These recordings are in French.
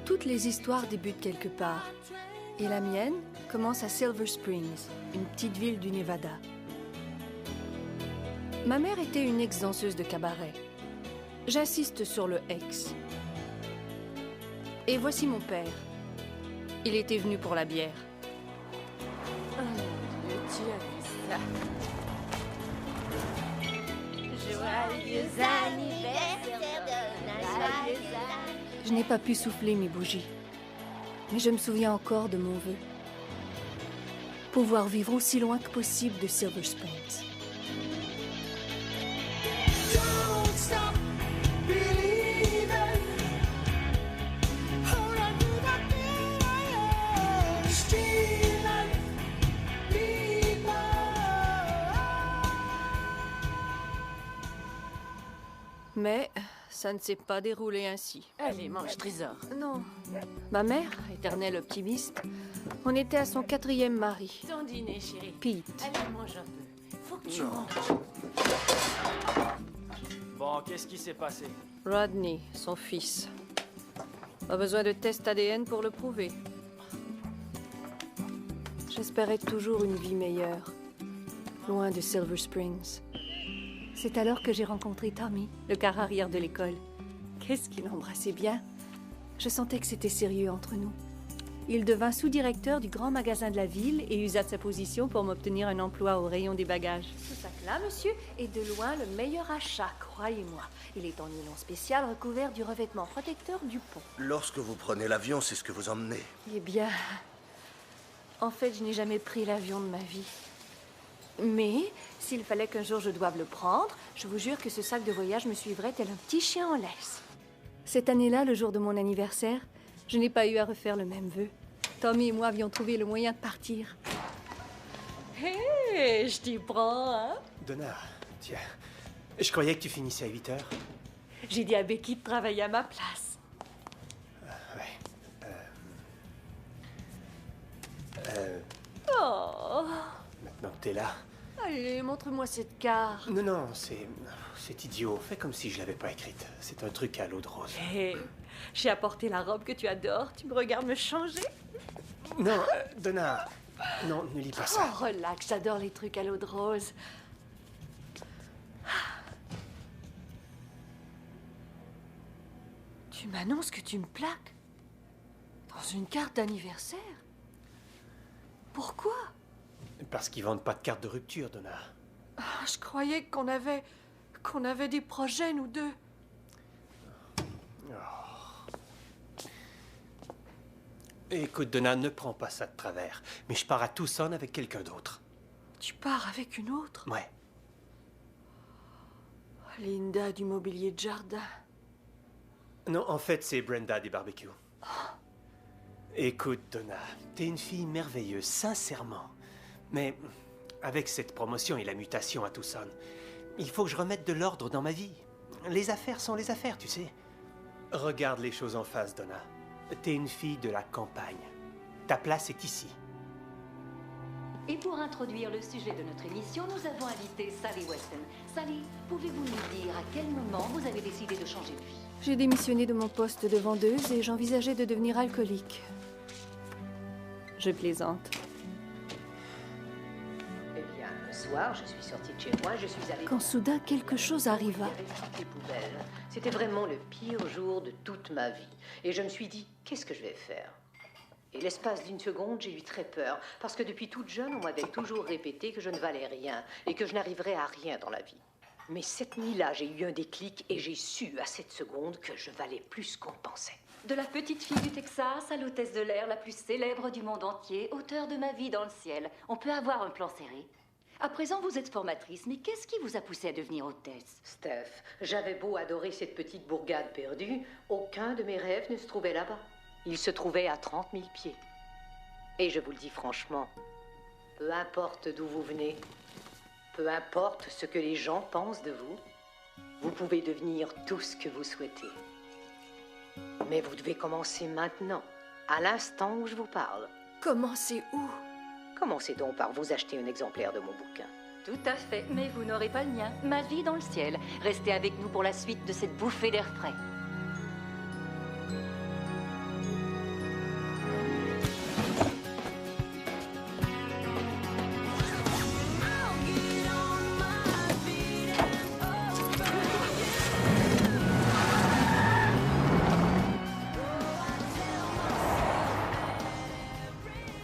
Toutes les histoires débutent quelque part. Et la mienne commence à Silver Springs, une petite ville du Nevada. Ma mère était une ex-danseuse de cabaret. J'insiste sur le ex. Et voici mon père. Il était venu pour la bière. Oh mon Dieu, tu as vu ça? Joyeux anniversaire, Donna, joyeux anniversaire. Je n'ai pas pu souffler mes bougies. Mais je me souviens encore de mon vœu. Pouvoir vivre aussi loin que possible de Silver Springs. Mais ça ne s'est pas déroulé ainsi. Allez, mange, trésor. Non. Ma mère, éternelle optimiste, on était à son 4e mari, Ton dîner, chérie. Pete. Allez, mange un peu. Faut que tu manges. Bon, qu'est-ce qui s'est passé? Rodney, son fils. Pas besoin de test ADN pour le prouver. J'espérais toujours une vie meilleure, loin de Silver Springs. C'est alors que j'ai rencontré Tommy, le quart arrière de l'école. Qu'est-ce qu'il embrassait bien. Je sentais que c'était sérieux entre nous. Il devint sous-directeur du grand magasin de la ville et usa de sa position pour m'obtenir un emploi au rayon des bagages. Ce sac-là, monsieur, est de loin le meilleur achat, croyez-moi. Il est en nylon spécial recouvert du revêtement protecteur du pont. Lorsque vous prenez l'avion, c'est ce que vous emmenez. Eh bien, en fait, je n'ai jamais pris l'avion de ma vie. Mais, s'il fallait qu'un jour je doive le prendre, je vous jure que ce sac de voyage me suivrait tel un petit chien en laisse. Cette année-là, le jour de mon anniversaire, je n'ai pas eu à refaire le même vœu. Tommy et moi avions trouvé le moyen de partir. Hé, hey, je t'y prends, hein? Donna, tiens, je croyais que tu finissais à 8 heures. J'ai dit à Becky de travailler à ma place. Ouais. Oh! Maintenant que t'es là. Allez, montre-moi cette carte. Non, c'est idiot. Fais comme si je l'avais pas écrite. C'est un truc à l'eau de rose. Hé, hey, j'ai apporté la robe que tu adores. Tu me regardes me changer? Non, Donna, non, ne lis pas ça. Oh, relax, j'adore les trucs à l'eau de rose. Tu m'annonces que tu me plaques dans une carte d'anniversaire? Pourquoi? Parce qu'ils vendent pas de carte de rupture, Donna. Ah, je croyais qu'on avait des projets, nous deux. Écoute, Donna, ne prends pas ça de travers. Mais je pars à Tucson avec quelqu'un d'autre. Tu pars avec une autre? Ouais. Linda du mobilier de jardin. Non, en fait, c'est Brenda des barbecues. Écoute, Donna, t'es une fille merveilleuse, sincèrement. Mais avec cette promotion et la mutation à Tucson, il faut que je remette de l'ordre dans ma vie. Les affaires sont les affaires, tu sais. Regarde les choses en face, Donna. T'es une fille de la campagne. Ta place est ici. Et pour introduire le sujet de notre émission, nous avons invité Sally Weston. Sally, pouvez-vous nous dire à quel moment vous avez décidé de changer de vie? J'ai démissionné de mon poste de vendeuse et j'envisageais de devenir alcoolique. Je plaisante. Eh bien, un soir, je suis sortie de chez moi, je suis allée... Quand soudain, quelque chose arriva. Il y avait toutes les poubelles. C'était vraiment le pire jour de toute ma vie. Et je me suis dit, qu'est-ce que je vais faire? Et l'espace d'une seconde, j'ai eu très peur. Parce que depuis toute jeune, on m'avait toujours répété que je ne valais rien et que je n'arriverais à rien dans la vie. Mais cette nuit-là, j'ai eu un déclic et j'ai su à cette seconde que je valais plus qu'on pensait. De la petite fille du Texas à l'hôtesse de l'air la plus célèbre du monde entier, auteur de Ma vie dans le ciel, on peut avoir un plan serré. À présent, vous êtes formatrice, mais qu'est-ce qui vous a poussé à devenir hôtesse? Steph, j'avais beau adorer cette petite bourgade perdue, aucun de mes rêves ne se trouvait là-bas. Il se trouvait à 30 000 pieds. Et je vous le dis franchement, peu importe d'où vous venez, peu importe ce que les gens pensent de vous, vous pouvez devenir tout ce que vous souhaitez. Mais vous devez commencer maintenant, à l'instant où je vous parle. Commencez où? Commencez donc par vous acheter un exemplaire de mon bouquin. Tout à fait, mais vous n'aurez pas le mien. Ma vie dans le ciel. Restez avec nous pour la suite de cette bouffée d'air frais.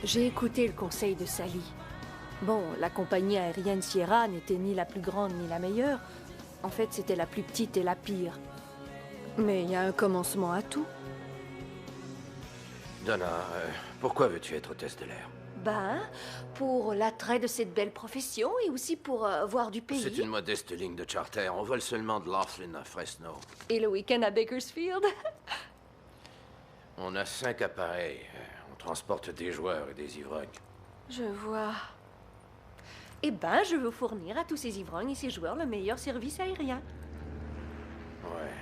J'ai écouté le conseil de Sally. Bon, la compagnie aérienne Sierra n'était ni la plus grande ni la meilleure. En fait, c'était la plus petite et la pire. Mais il y a un commencement à tout. Donna, pourquoi veux-tu être hôtesse de l'air? Ben, pour l'attrait de cette belle profession et aussi pour voir du pays. C'est une modeste ligne de charter. On vole seulement de Laughlin à Fresno. Et le week-end à Bakersfield. On a 5 appareils. On transporte des joueurs et des ivrognes. Je vois. Eh ben, je veux fournir à tous ces ivrognes et ces joueurs le meilleur service aérien. Ouais.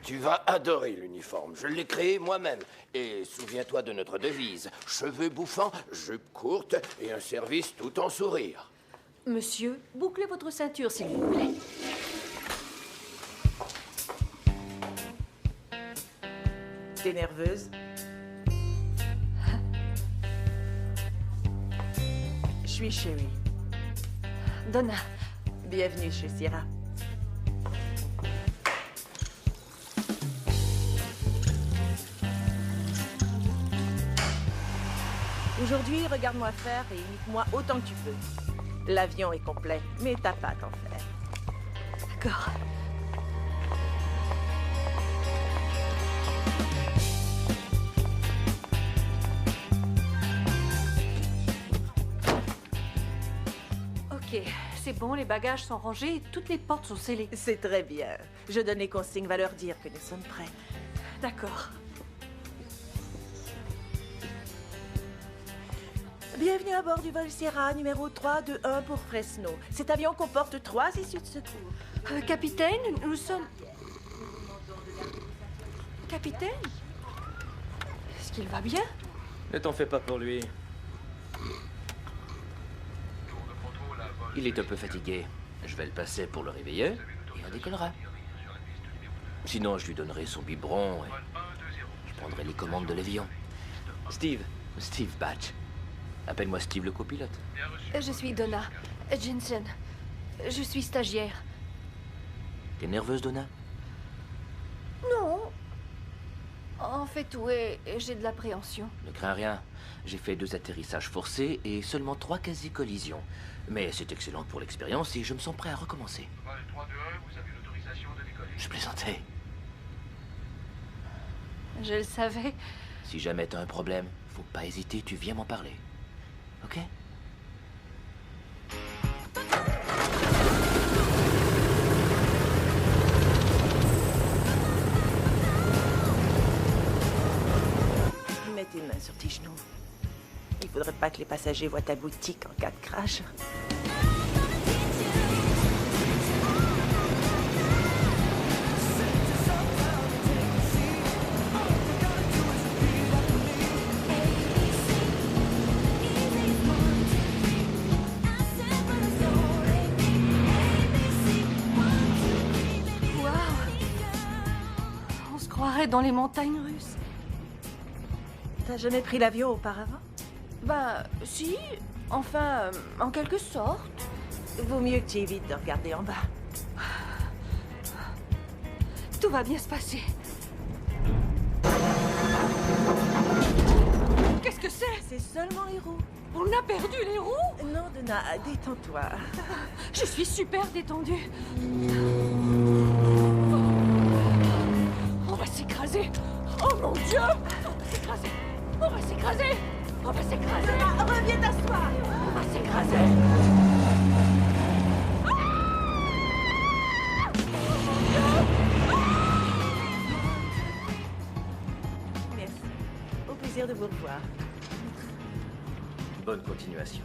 Tu vas adorer l'uniforme. Je l'ai créé moi-même. Et souviens-toi de notre devise. Cheveux bouffants, jupe courte et un service tout en sourire. Monsieur, bouclez votre ceinture, s'il vous plaît. T'es nerveuse? Je suis Sherry. Donna. Bienvenue chez Sierra. Aujourd'hui, regarde-moi faire et imite-moi autant que tu peux. L'avion est complet, mais t'as pas à t'en faire. D'accord. Ok, c'est bon, les bagages sont rangés et toutes les portes sont scellées. C'est très bien. Je donne les consignes, va leur dire que nous sommes prêts. D'accord. Bienvenue à bord du vol Sierra numéro 321 pour Fresno. Cet avion comporte 3 issues de secours. Capitaine, nous sommes... Capitaine? Est-ce qu'il va bien? Ne t'en fais pas pour lui. Il est un peu fatigué. Je vais le passer pour le réveiller et on décollera. Sinon, je lui donnerai son biberon et je prendrai les commandes de l'avion. Steve Batch. Appelle-moi Steve le copilote. Je suis Donna Jensen. Je suis stagiaire. T'es nerveuse, Donna? Non. En fait, ouais, j'ai de l'appréhension. Ne crains rien. J'ai fait 2 atterrissages forcés et seulement 3 quasi-collisions. Mais c'est excellent pour l'expérience et je me sens prêt à recommencer. Je plaisantais. Je le savais. Si jamais t'as un problème, faut pas hésiter, tu viens m'en parler. Ok? Mets tes mains sur tes genoux. Il faudrait pas que les passagers voient ta boutique en cas de crash. Dans les montagnes russes. T'as jamais pris l'avion auparavant? Ben, si. Enfin, en quelque sorte. Vaut mieux que tu évites de regarder en bas. Tout va bien se passer. Qu'est-ce que c'est? C'est seulement les roues. On a perdu les roues? Non, Donna, détends-toi. Je suis super détendue. On va s'écraser. Oh mon Dieu! On va s'écraser. On va s'écraser. On va s'écraser. Reviens t'asseoir. On va s'écraser. Merci. Au plaisir de vous revoir. Bonne continuation.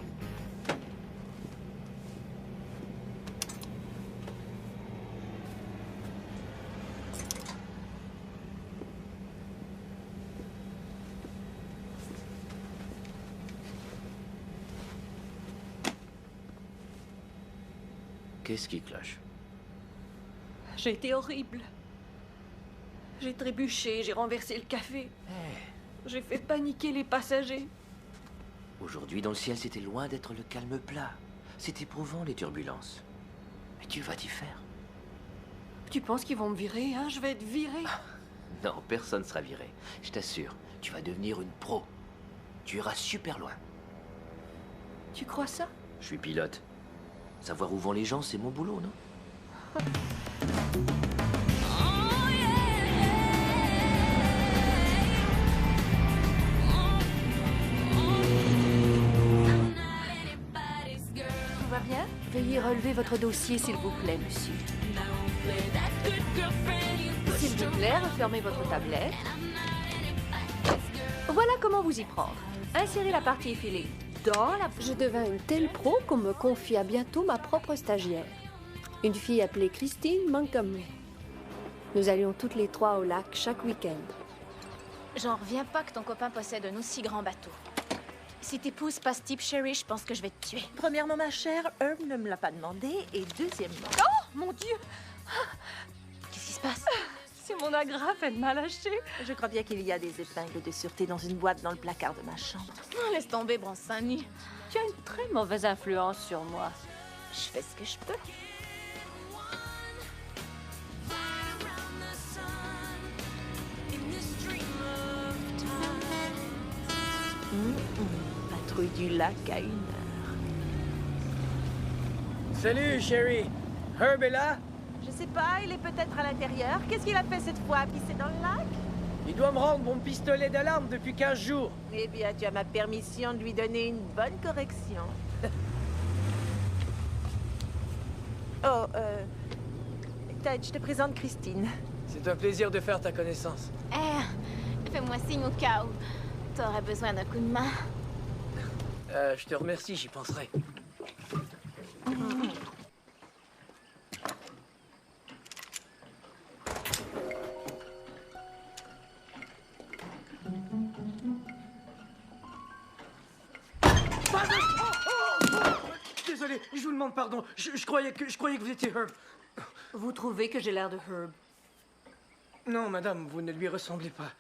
Qu'est-ce qui cloche? J'ai été horrible. J'ai trébuché, j'ai renversé le café. J'ai fait paniquer les passagers. Aujourd'hui, dans le ciel, c'était loin d'être le calme plat. C'est éprouvant, les turbulences. Mais tu vas t'y faire. Tu penses qu'ils vont me virer, hein? Je vais être virée. Non, personne ne sera viré. Je t'assure, tu vas devenir une pro. Tu iras super loin. Tu crois ça? Je suis pilote. Savoir où vont les gens, c'est mon boulot, non? Tout va bien? Veuillez relever votre dossier, s'il vous plaît, monsieur. S'il vous plaît, refermez votre tablette. Voilà comment vous y prendre. Insérez la partie effilée dans la... Je devins une telle pro qu'on me confia bientôt ma propre stagiaire. Une fille appelée Christine Montgomery. Nous allions toutes les trois au lac chaque week-end. J'en reviens pas que ton copain possède un aussi grand bateau. Si t'épouses pas ce type Sherry, je pense que je vais te tuer. Premièrement, ma chère, Herb ne me l'a pas demandé. Et deuxièmement... Oh, mon Dieu! Qu'est-ce qui se passe? C'est mon agrafe, elle m'a lâché. Je crois bien qu'il y a des épingles de sûreté dans une boîte dans le placard de ma chambre. Oh, laisse tomber, Bronson-Saint-Denis. Tu as une très mauvaise influence sur moi. Je fais ce que je peux. Patrouille du lac à 1 heure. Salut, chérie. Herb est là? Je sais pas, il est peut-être à l'intérieur. Qu'est-ce qu'il a fait cette fois? Pisser dans le lac? Il doit me rendre mon pistolet d'alarme depuis 15 jours. Eh bien, tu as ma permission de lui donner une bonne correction. Oh, Ted, je te présente Christine. C'est un plaisir de faire ta connaissance. Fais-moi signe au cas où t'aurais besoin d'un coup de main. Je te remercie, j'y penserai. Désolé, je vous demande pardon. Je croyais que vous étiez Herb. Vous trouvez que j'ai l'air de Herb? Non, madame, vous ne lui ressemblez pas.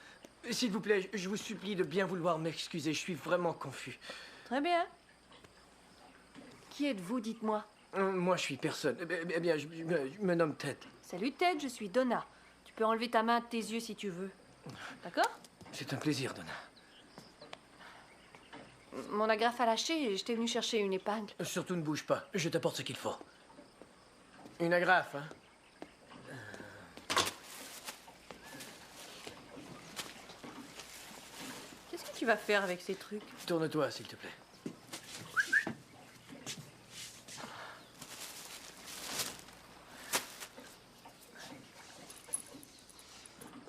S'il vous plaît, je vous supplie de bien vouloir m'excuser. Je suis vraiment confus. Très bien. Qui êtes-vous, dites-moi? Moi, je suis personne. Eh bien, je me nomme Ted. Salut Ted, je suis Donna. Tu peux enlever ta main de tes yeux si tu veux. D'accord? C'est un plaisir, Donna. Mon agrafe a lâché et j'étais venu chercher une épingle. Surtout ne bouge pas. Je t'apporte ce qu'il faut. Une agrafe, hein? Qu'est-ce que tu vas faire avec ces trucs? Tourne-toi, s'il te plaît.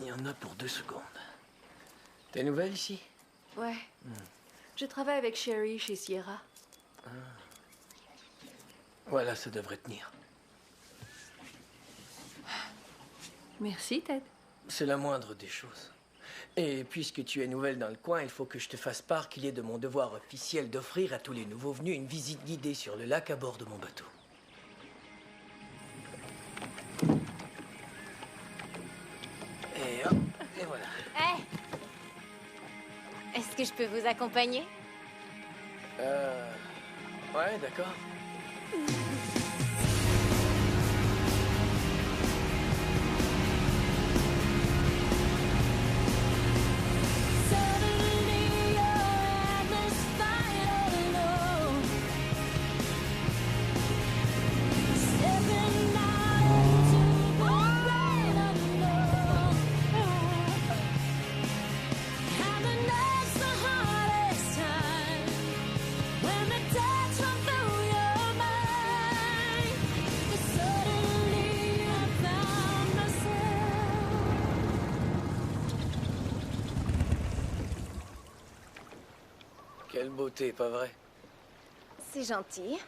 Il y en a pour 2 secondes. T'es nouvelle ici? Ouais. Je travaille avec Sherry chez Sierra. Voilà, ça devrait tenir. Merci, Ted. C'est la moindre des choses. Et puisque tu es nouvelle dans le coin, il faut que je te fasse part qu'il est de mon devoir officiel d'offrir à tous les nouveaux venus une visite guidée sur le lac à bord de mon bateau. Et hop, et voilà. Est-ce que je peux vous accompagner? Ouais, d'accord. Quelle beauté, pas vrai? C'est gentil.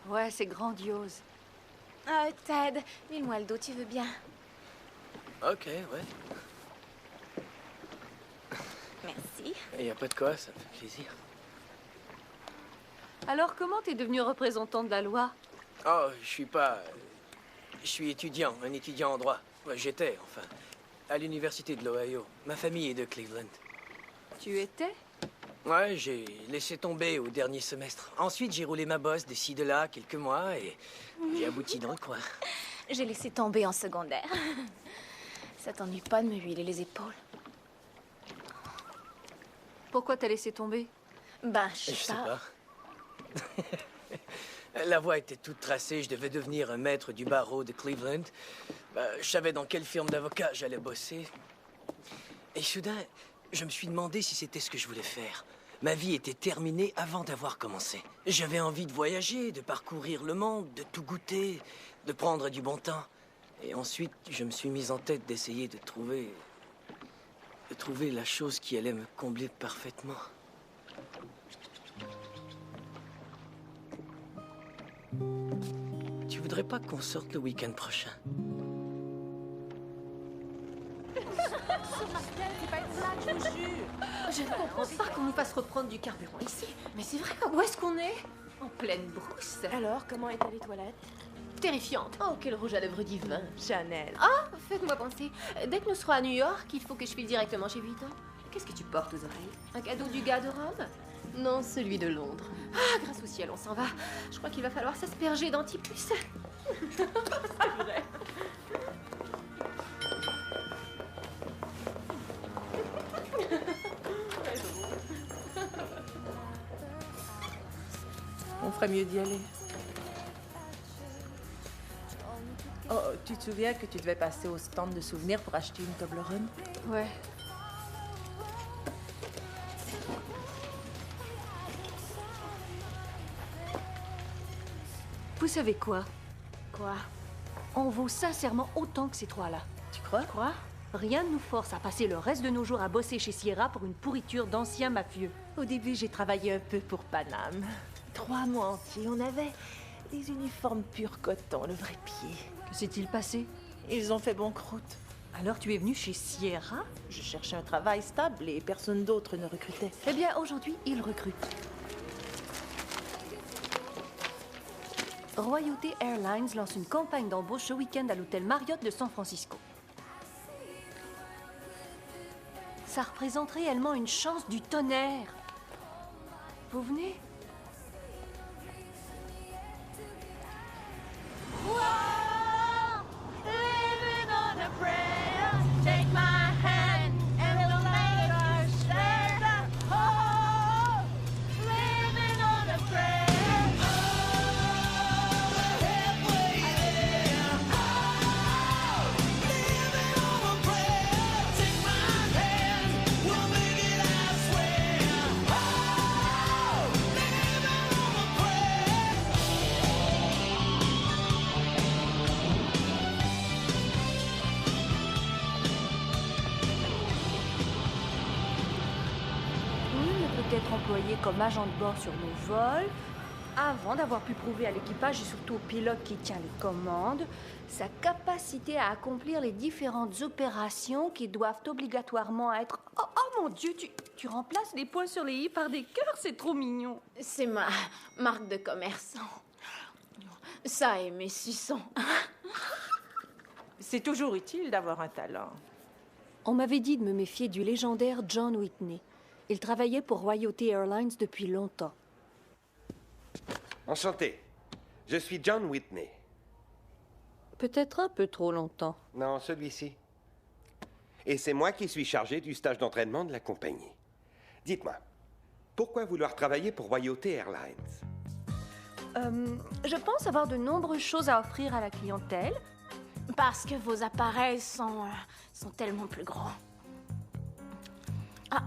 Ouais, c'est grandiose. Ah, Ted, mille-moi le dos, tu veux bien? Ok, ouais. Merci. Y a pas de quoi, ça me fait plaisir. Alors, comment t'es devenu représentant de la loi? Oh, je suis pas... Je suis étudiant, un étudiant en droit. Ouais, j'étais, enfin, à l'université de l'Ohio. Ma famille est de Cleveland. Tu étais? Ouais, j'ai laissé tomber au dernier semestre. Ensuite, j'ai roulé ma bosse de ci, de là, quelques mois, et j'ai abouti dans le coin. J'ai laissé tomber en secondaire. Ça t'ennuie pas de me huiler les épaules? Pourquoi t'as laissé tomber? Ben, je Je sais sais pas. pas. La voie était toute tracée, je devais devenir un maître du barreau de Cleveland. Je savais dans quelle firme d'avocat j'allais bosser. Et soudain, je me suis demandé si c'était ce que je voulais faire. Ma vie était terminée avant d'avoir commencé. J'avais envie de voyager, de parcourir le monde, de tout goûter, de prendre du bon temps. Et ensuite, je me suis mise en tête d'essayer de trouver la chose qui allait me combler parfaitement. Tu voudrais pas qu'on sorte le week-end prochain? Je ne comprends pas qu'on nous fasse reprendre du carburant ici. Mais c'est vrai, où est-ce qu'on est? En pleine brousse. Alors, comment étaient les toilettes? Terrifiante. Oh, quel rouge à lèvres divin. Chanel. Ah, faites-moi penser. Dès que nous serons à New York, il faut que je file directement chez Vuitton. Qu'est-ce que tu portes aux oreilles? Un cadeau du gars de Rome? Non, celui de Londres. Ah, grâce au ciel, on s'en va. Je crois qu'il va falloir s'asperger d'antipuce. C'est vrai. On ferait mieux d'y aller. Oh, tu te souviens que tu devais passer au stand de souvenirs pour acheter une Toblerone? Ouais. Vous savez quoi? Quoi? On vaut sincèrement autant que ces trois-là. Tu crois? Quoi? Rien ne nous force à passer le reste de nos jours à bosser chez Sierra pour une pourriture d'anciens mafieux. Au début, j'ai travaillé un peu pour Paname. 3 mois entiers, on avait des uniformes pur coton, le vrai pied. Que s'est-il passé? Ils ont fait banqueroute. Alors tu es venu chez Sierra? Je cherchais un travail stable et personne d'autre ne recrutait. Eh bien, aujourd'hui, ils recrutent. Royauté Airlines lance une campagne d'embauche ce week-end à l'hôtel Marriott de San Francisco. Ça représente réellement une chance du tonnerre. Vous venez? Être employé comme agent de bord sur nos vols, avant d'avoir pu prouver à l'équipage et surtout au pilote qui tient les commandes, sa capacité à accomplir les différentes opérations qui doivent obligatoirement être... Oh mon Dieu, tu remplaces les points sur les i par des cœurs, c'est trop mignon. C'est ma marque de commerce. Ça et mes suçons. C'est toujours utile d'avoir un talent. On m'avait dit de me méfier du légendaire John Whitney. Il travaillait pour Royauté Airlines depuis longtemps. Enchanté. Je suis John Whitney. Peut-être un peu trop longtemps. Non, celui-ci. Et c'est moi qui suis chargé du stage d'entraînement de la compagnie. Dites-moi, pourquoi vouloir travailler pour Royauté Airlines? Je pense avoir de nombreuses choses à offrir à la clientèle. Parce que vos appareils sont tellement plus gros. Ah,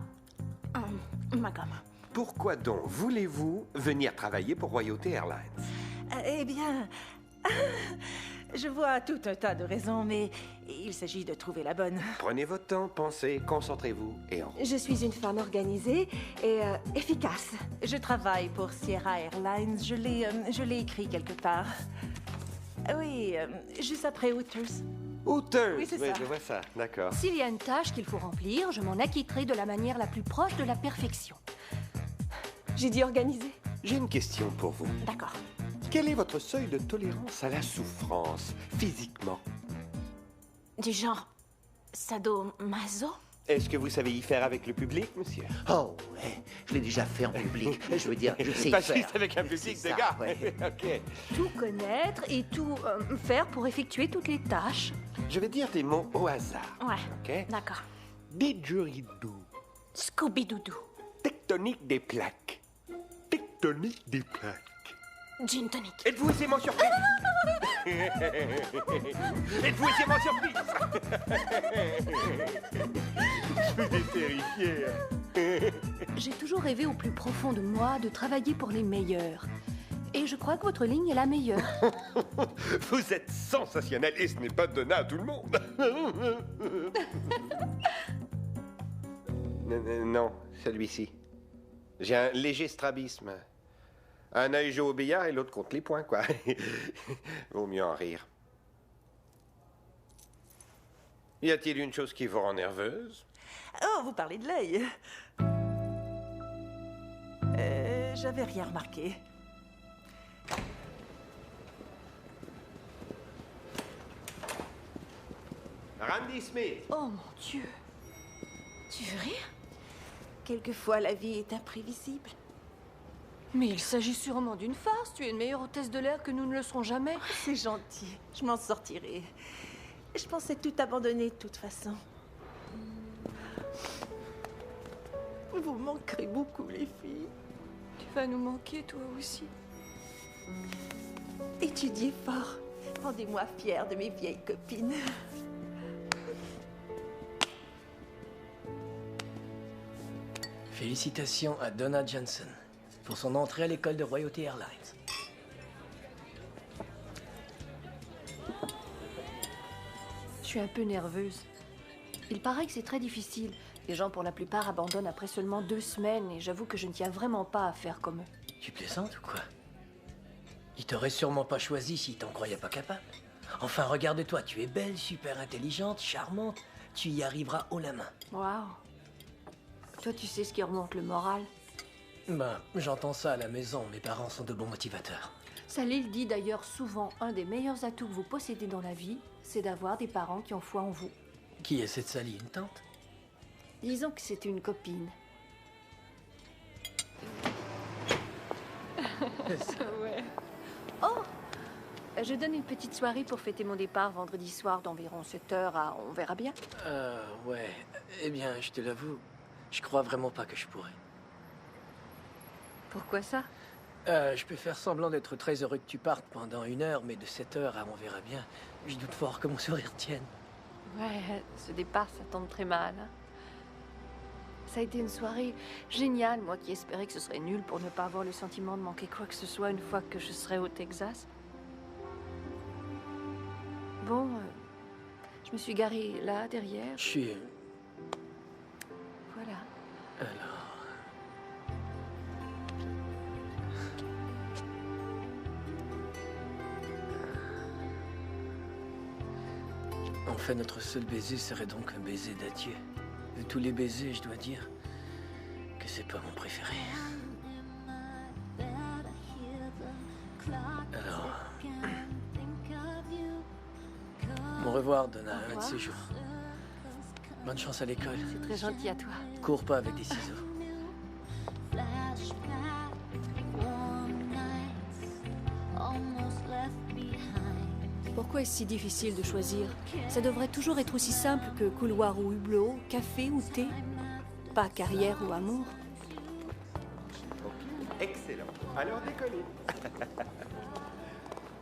ma gomme. Pourquoi donc voulez-vous venir travailler pour Royauté Airlines? Eh bien, je vois tout un tas de raisons, mais il s'agit de trouver la bonne. Prenez votre temps, pensez, concentrez-vous et en route. Je suis une femme organisée et efficace. Je travaille pour Sierra Airlines. Je l'ai écrit quelque part. Oui, juste après Hooters. Hooters! Oui, c'est ça. Je vois ça, d'accord. S'il y a une tâche qu'il faut remplir, je m'en acquitterai de la manière la plus proche de la perfection. J'ai dit organisée. J'ai une question pour vous. D'accord. Quel est votre seuil de tolérance à la souffrance, physiquement? Du genre sadomaso? Est-ce que vous savez y faire avec le public, monsieur? Oh, ouais, je l'ai déjà fait en public. Je veux dire, je sais y Pas faire. juste avec un public de gars. Ouais. OK. Tout connaître et tout faire pour effectuer toutes les tâches. Je vais dire des mots au hasard. Ouais. OK? D'accord. Didgeridoo. Scooby-Doudou. Tectonique des plaques. tonic des plaques. Gin tonic. Êtes-vous aisément surpris? Êtes-vous aisément surpris? Je suis terrifié. J'ai toujours rêvé au plus profond de moi de travailler pour les meilleurs. Et je crois que votre ligne est la meilleure. Vous êtes sensationnel et ce n'est pas donné à tout le monde. Non, celui-ci. J'ai un léger strabisme. Un œil joue au billard et l'autre compte les points, quoi. Vaut mieux en rire. Y a-t-il une chose qui vous rend nerveuse? Oh, vous parlez de l'œil. J'avais rien remarqué. Randy Smith. Oh mon Dieu. Tu veux rire? Quelquefois, la vie est imprévisible. Mais il s'agit sûrement d'une farce. Tu es une meilleure hôtesse de l'air que nous ne le serons jamais. C'est gentil. Je m'en sortirai. Je pensais tout abandonner de toute façon. Vous me manquerez beaucoup, les filles. Tu vas nous manquer, toi aussi. Étudiez fort. Rendez-moi fière de mes vieilles copines. Félicitations à Donna Johnson pour son entrée à l'école de Royauté Airlines. Je suis un peu nerveuse. Il paraît que c'est très difficile. Les gens, pour la plupart, abandonnent après seulement 2 semaines et j'avoue que je ne tiens vraiment pas à faire comme eux. Tu plaisantes ou quoi? Ils t'auraient sûrement pas choisi s'ils t'en croyaient pas capable. Enfin, regarde-toi, tu es belle, super intelligente, charmante. Tu y arriveras haut la main. Waouh. Toi, tu sais ce qui remonte le moral? Ben, j'entends ça à la maison. Mes parents sont de bons motivateurs. Salil dit d'ailleurs souvent un des meilleurs atouts que vous possédez dans la vie, c'est d'avoir des parents qui ont foi en vous. Qui est cette Sally, une tante? Disons que c'était une copine. Ouais. Oh! Je donne une petite soirée pour fêter mon départ vendredi soir d'environ 7 heures à on verra bien. Ouais. Eh bien, je te l'avoue, je crois vraiment pas que je pourrais. Pourquoi ça? Je peux faire semblant d'être très heureux que tu partes pendant 1 heure, mais de 7 heures à on verra bien, je doute fort que mon sourire tienne. Ouais, ce départ, ça tombe très mal. Hein. Ça a été une soirée géniale, moi qui espérais que ce serait nul pour ne pas avoir le sentiment de manquer quoi que ce soit une fois que je serai au Texas. Bon, je me suis garée là, derrière. Je suis... Voilà. Alors... En fait, notre seul baiser serait donc un baiser d'adieu. De tous les baisers, je dois dire que c'est pas mon préféré. Alors... Au revoir, Donna, un de ces jours. Bonne chance à l'école. C'est très gentil à toi. Cours pas avec des ciseaux. Pourquoi est-ce si difficile de choisir? Ça devrait toujours être aussi simple que couloir ou hublot, café ou thé. Pas carrière ou amour. Excellent. Alors décollez.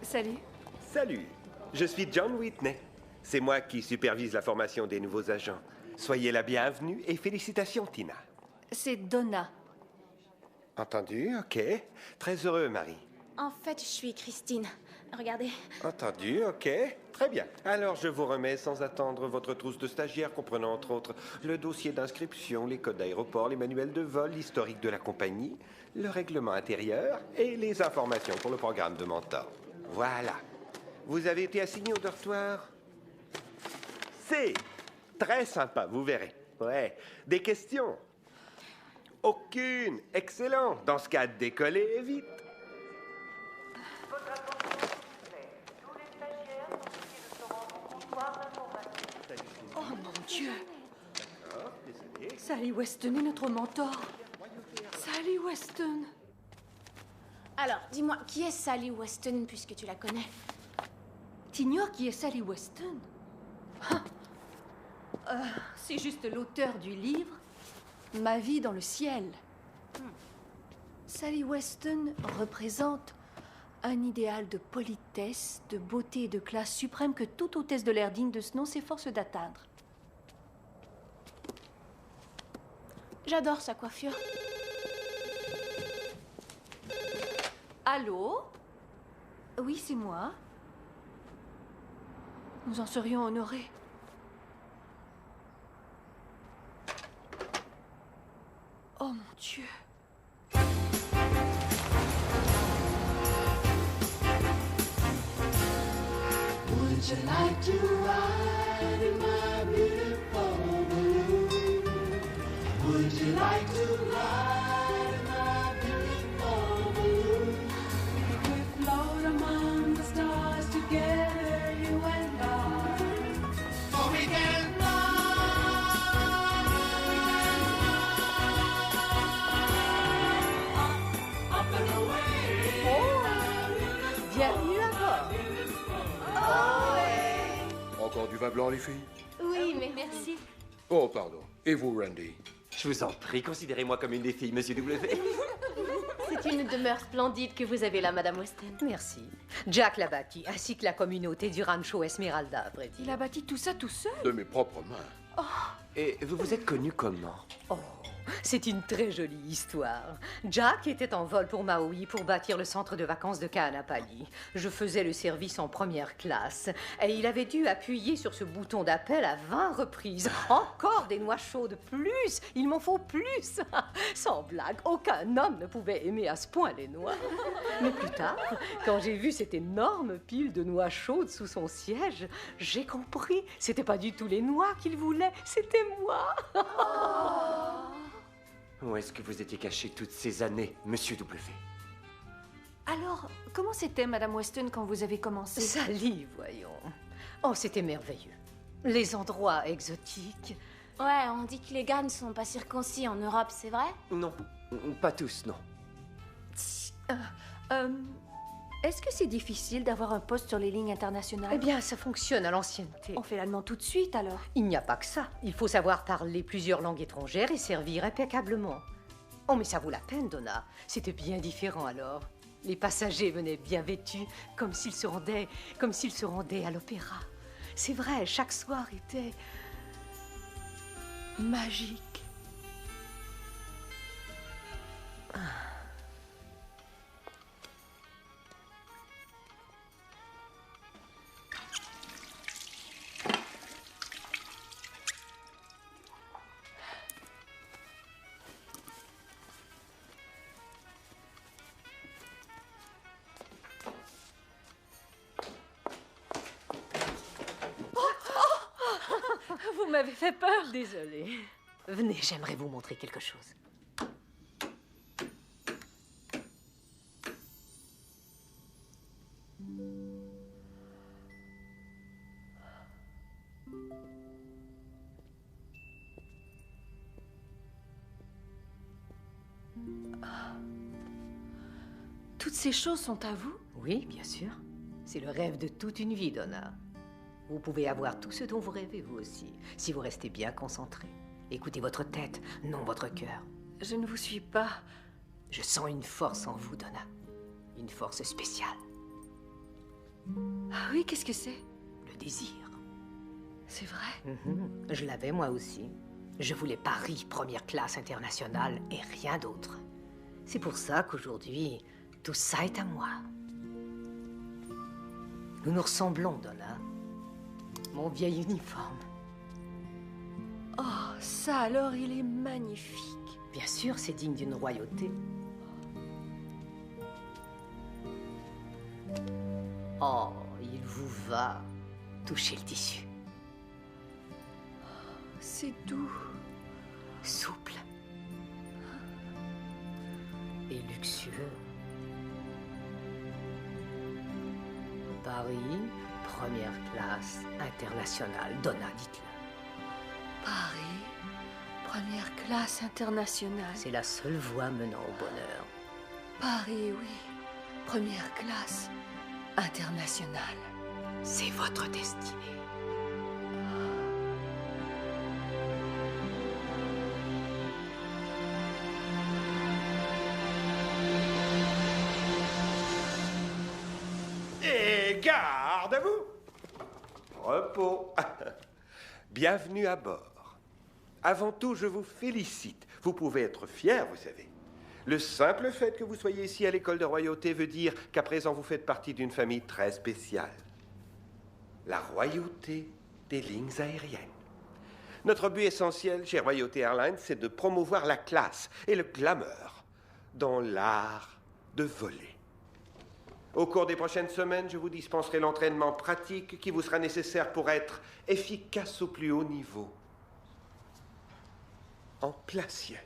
Salut. Salut. Je suis John Whitney. C'est moi qui supervise la formation des nouveaux agents. Soyez la bienvenue et félicitations, Tina. C'est Donna. Entendu, ok. Très heureux, Marie. En fait, je suis Christine. Regardez. Entendu, ok. Très bien. Alors, je vous remets sans attendre votre trousse de stagiaire comprenant entre autres le dossier d'inscription, les codes d'aéroport, les manuels de vol, l'historique de la compagnie, le règlement intérieur et les informations pour le programme de mentor. Voilà. Vous avez été assigné au dortoir? C'est très sympa, vous verrez. Ouais. Des questions? Aucune. Excellent. Dans ce cas, décollez vite. Oh mon Dieu! Sally Weston est notre mentor. Sally Weston. Alors, dis-moi, qui est Sally Weston, puisque tu la connais? T'ignores qui est Sally Weston? C'est juste l'auteur du livre Ma vie dans le ciel. Sally Weston représente un idéal de politesse, de beauté et de classe suprême que toute hôtesse de l'air digne de ce nom s'efforce d'atteindre. J'adore sa coiffure. Allô? Oui, c'est moi. Nous en serions honorés. Oh mon Dieu. Would you like to ride in my beautiful balloon? Would you like to ride in my beautiful balloon? We float among the stars together, you and I. For we can fly up and away. Bienvenue à bord. Encore du vin blanc, les filles? Oui, mais merci. Oh, pardon. Et vous, Randy? Je vous en prie, considérez-moi comme une des filles, Monsieur W. C'est une demeure splendide que vous avez là, Madame Weston. Merci. Jack l'a bâti, ainsi que la communauté du Rancho Esmeralda, à vrai dire. Il a bâti tout ça tout seul? De mes propres mains. Et vous vous êtes connu comment? Oh, c'est une très jolie histoire. Jack était en vol pour Maui pour bâtir le centre de vacances de Kaanapali. Je faisais le service en première classe et il avait dû appuyer sur ce bouton d'appel à 20 reprises. Encore des noix chaudes, plus! Il m'en faut plus! Sans blague, aucun homme ne pouvait aimer à ce point les noix. Mais plus tard, quand j'ai vu cette énorme pile de noix chaudes sous son siège, j'ai compris. C'était pas du tout les noix qu'il voulait, c'était moi! Où est-ce que vous étiez caché toutes ces années, Monsieur W? Alors, comment c'était, Madame Weston, quand vous avez commencé? Sally, voyons. Oh, c'était merveilleux. Les endroits exotiques. Ouais, on dit que les gars ne sont pas circoncis en Europe, c'est vrai? Non, pas tous, non. Est-ce que c'est difficile d'avoir un poste sur les lignes internationales? Eh bien, ça fonctionne à l'ancienneté. On fait l'allemand tout de suite, alors. Il n'y a pas que ça. Il faut savoir parler plusieurs langues étrangères et servir impeccablement. Oh, mais ça vaut la peine, Donna. C'était bien différent, alors. Les passagers venaient bien vêtus, comme s'ils se rendaient à l'opéra. C'est vrai, chaque soir était magique. Vous m'avez fait peur. Désolée. Venez, j'aimerais vous montrer quelque chose. Toutes ces choses sont à vous? Oui, bien sûr. C'est le rêve de toute une vie, Donna. Vous pouvez avoir tout ce dont vous rêvez, vous aussi, si vous restez bien concentré. Écoutez votre tête, non votre cœur. Je ne vous suis pas. Je sens une force en vous, Donna. Une force spéciale. Ah oui, qu'est-ce que c'est? Le désir. C'est vrai? Je l'avais moi aussi. Je voulais Paris, première classe internationale et rien d'autre. C'est pour ça qu'aujourd'hui, tout ça est à moi. Nous nous ressemblons, Donna. Mon vieil uniforme. Oh, ça alors, il est magnifique. Bien sûr, c'est digne d'une royauté. Oh, il vous va. Touchez le tissu. C'est doux. Souple. Et luxueux. Paris, première classe internationale. Donna, dites-le. Paris, première classe internationale. C'est la seule voie menant au bonheur. Paris, oui. Première classe internationale. C'est votre destinée. Garde à vous. Repos. Bienvenue à bord. Avant tout, je vous félicite. Vous pouvez être fiers, vous savez. Le simple fait que vous soyez ici à l'école de royauté veut dire qu'à présent vous faites partie d'une famille très spéciale. La royauté des lignes aériennes. Notre but essentiel chez Royauté Airlines, c'est de promouvoir la classe et le glamour dans l'art de voler. Au cours des prochaines semaines, je vous dispenserai l'entraînement pratique qui vous sera nécessaire pour être efficace au plus haut niveau. En plein ciel.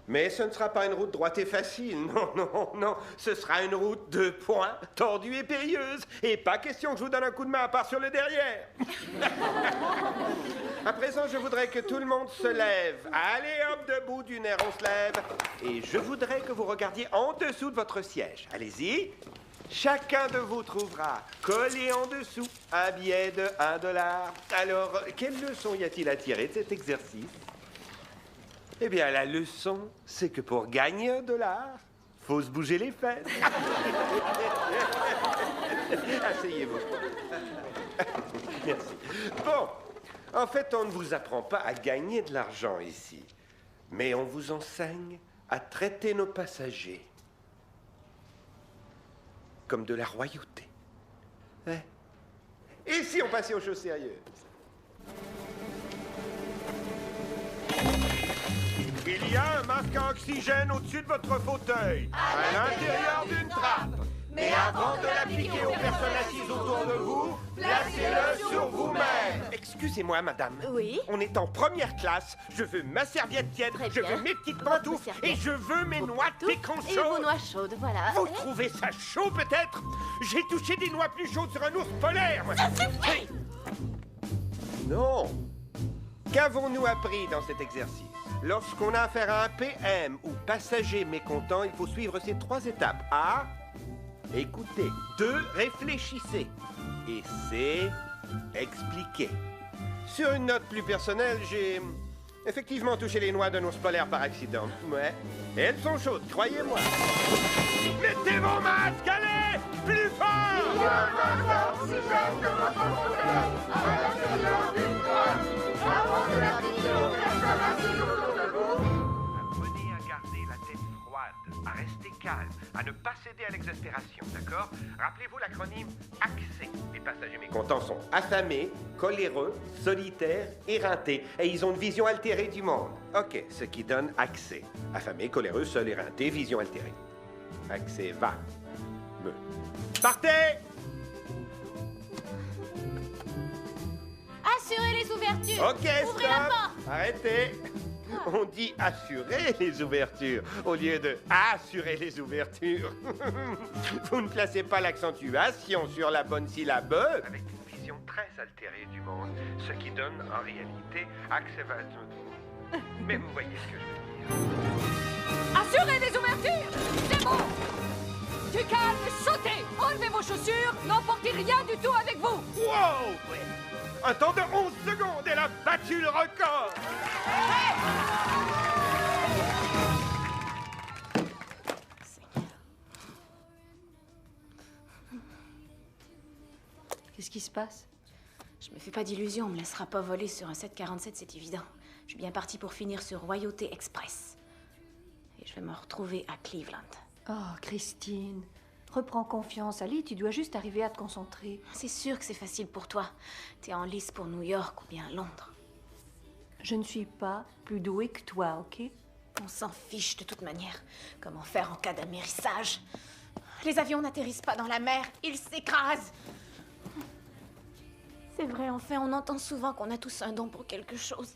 Mais ce ne sera pas une route droite et facile, non, non, non. Ce sera une route de points, tordue et périlleuse. Et pas question que je vous donne un coup de main à part sur le derrière. À présent, je voudrais que tout le monde se lève. Allez, hop, debout, d'une air, on se lève. Et je voudrais que vous regardiez en dessous de votre siège. Allez-y. Chacun de vous trouvera collé en dessous un billet de $1. Alors, quelle leçon y a-t-il à tirer de cet exercice? Eh bien, la leçon, c'est que pour gagner $1, faut se bouger les fesses. Asseyez-vous. Merci. Bon, en fait, on ne vous apprend pas à gagner de l'argent ici, mais on vous enseigne à traiter nos passagers comme de la royauté. Ouais. Et si on passait aux choses sérieuses? Il y a un masque à oxygène au-dessus de votre fauteuil, à l'intérieur d'une trappe. Mais avant de l'appliquer aux personnes assises autour de vous, placez-le sur vous-même. Excusez-moi, madame. Oui? On est en première classe. Je veux ma serviette tiède, je veux mes petites pantoufles et je veux mes noix de pécan Et chaudes. vos noix chaudes, voilà. Vous trouvez ça chaud, peut-être? J'ai touché des noix plus chaudes sur un ours polaire, moi. Ça suffit! Non. Qu'avons-nous appris dans cet exercice? Lorsqu'on a affaire à un PM ou passager mécontent, il faut suivre ces 3 étapes. A. Écoutez. 2. Réfléchissez. Et C. Expliquez. Sur une note plus personnelle, j'ai effectivement touché les noix d'un ours polaire par accident. Ouais. Et elles sont chaudes, croyez-moi. Mettez vos masques, allez! Plus fort! Il y a un oxygène de votre fauteuil à l'intérieur d'une trappe. Avant de l'appliquer aux personnes assises autour de vous. Apprenez à garder la tête froide, à rester calme, à ne pas céder à l'exaspération, d'accord? Rappelez-vous l'acronyme ACCE. Les passagers mécontents sont affamés, coléreux, solitaires, éreintés. Et ils ont une vision altérée du monde. OK, ce qui donne ACCE. Affamé, coléreux, seul, éreinté, vision altérée. ACCE va. Me. Partez! Assurez les ouvertures! OK, Ouvrez la stop! porte! Arrêtez! On dit assurer les ouvertures au lieu de assurer les ouvertures. Vous ne placez pas l'accentuation sur la bonne syllabe. Avec une vision très altérée du monde, ce qui donne en réalité accélération. Mais vous voyez ce que je veux dire. Assurez les ouvertures! C'est bon! Du calme, sautez! Enlevez vos chaussures! N'emportez rien du tout avec vous! Wow! Un temps de 11 secondes, elle a battu le record! Qu'est-ce qui se passe? Je me fais pas d'illusions, on me laissera pas voler sur un 747, c'est évident. Je suis bien partie pour finir sur Royauté Express. Et je vais me retrouver à Cleveland. Oh, Christine, reprends confiance. Allez, tu dois juste arriver à te concentrer. C'est sûr que c'est facile pour toi. T'es en lice pour New York ou bien Londres. Je ne suis pas plus douée que toi, ok? On s'en fiche de toute manière. Comment faire en cas d'amérissage? Les avions n'atterrissent pas dans la mer, ils s'écrasent. C'est vrai, enfin, on entend souvent qu'on a tous un don pour quelque chose.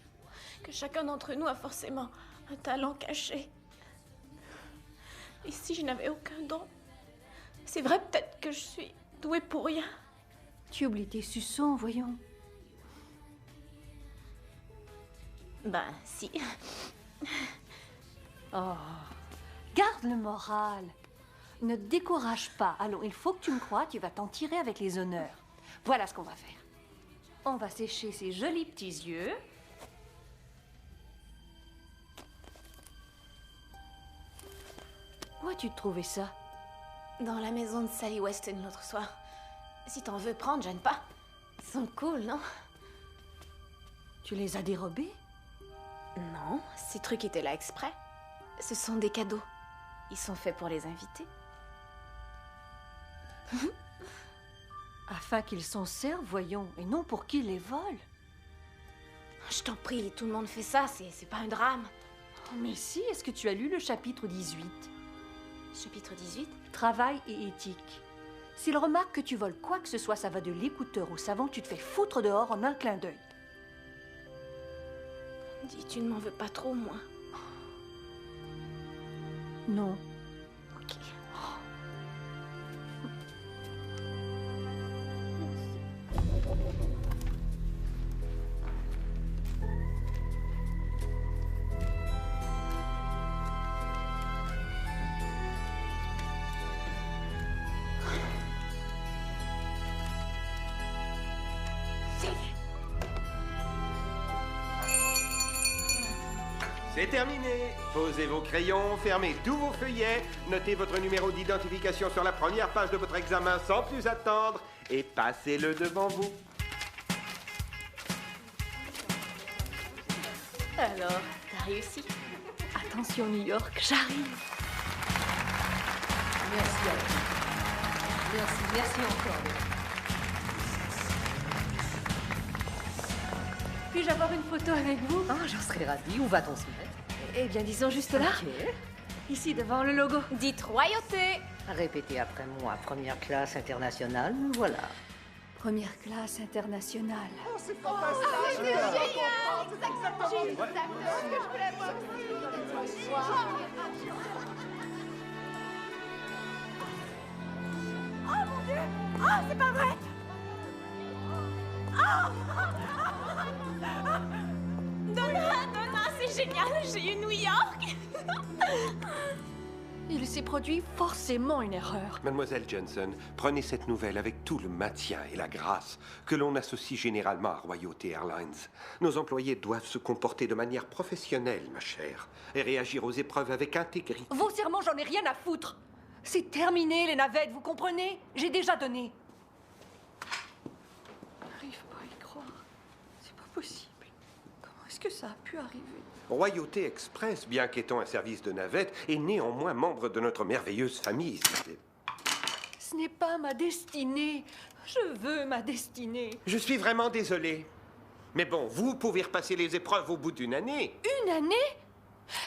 Que chacun d'entre nous a forcément un talent caché. Et si je n'avais aucun don? C'est vrai peut-être que je suis douée pour rien. Tu oublies tes suçons, voyons. Ben, si. Oh, garde le moral. Ne te décourage pas. Allons, il faut que tu me croies, tu vas t'en tirer avec les honneurs. Voilà ce qu'on va faire. On va sécher ces jolis petits yeux. Où as-tu trouvé ça? Dans la maison de Sally Weston l'autre soir. Si t'en veux prendre, j'aime pas. Ils sont cool, non? Tu les as dérobés? Non, ces trucs étaient là exprès. Ce sont des cadeaux. Ils sont faits pour les invités. Afin qu'ils s'en servent, voyons, et non pour qu'ils les volent. Je t'en prie, tout le monde fait ça, c'est pas un drame. Oh, mais si, est-ce que tu as lu le chapitre 18? Chapitre 18? Travail et éthique. S'il remarque que tu voles quoi que ce soit, ça va de l'écouteur au savon, tu te fais foutre dehors en un clin d'œil. Dis, tu ne m'en veux pas trop, moi. Non. Ok. C'est terminé. Posez vos crayons, fermez tous vos feuillets, notez votre numéro d'identification sur la première page de votre examen sans plus attendre et passez-le devant vous. Alors, t'as réussi? Attention New York, j'arrive. Merci à vous. Merci encore. Puis-je avoir une photo avec vous? Ah, j'en serais ravie. Où va-t-on se mettre? Eh bien, disons juste là. Ok. Ici, devant le logo. Dites royauté! Répétez après moi. Première classe internationale, voilà. Première classe internationale. Oh, c'est fantastique! Ah, c'est génial! Exactement ce que je voulais voir. Oh mon Dieu! Oh, c'est pas vrai! Donna, c'est génial! J'ai eu New York! Il s'est produit forcément une erreur. Mademoiselle Jensen, prenez cette nouvelle avec tout le maintien et la grâce que l'on associe généralement à Royauté Airlines. Nos employés doivent se comporter de manière professionnelle, ma chère, et réagir aux épreuves avec intégrité. Vos serments, j'en ai rien à foutre. C'est terminé, les navettes, vous comprenez? J'ai déjà donné. J'arrive pas à y croire. C'est pas possible. Comment est-ce que ça a pu arriver? Royauté Express, bien qu'étant un service de navette, est néanmoins membre de notre merveilleuse famille. Ce n'est pas ma destinée. Je veux ma destinée. Je suis vraiment désolé. Mais bon, vous pouvez repasser les épreuves au bout d'une année. Une année?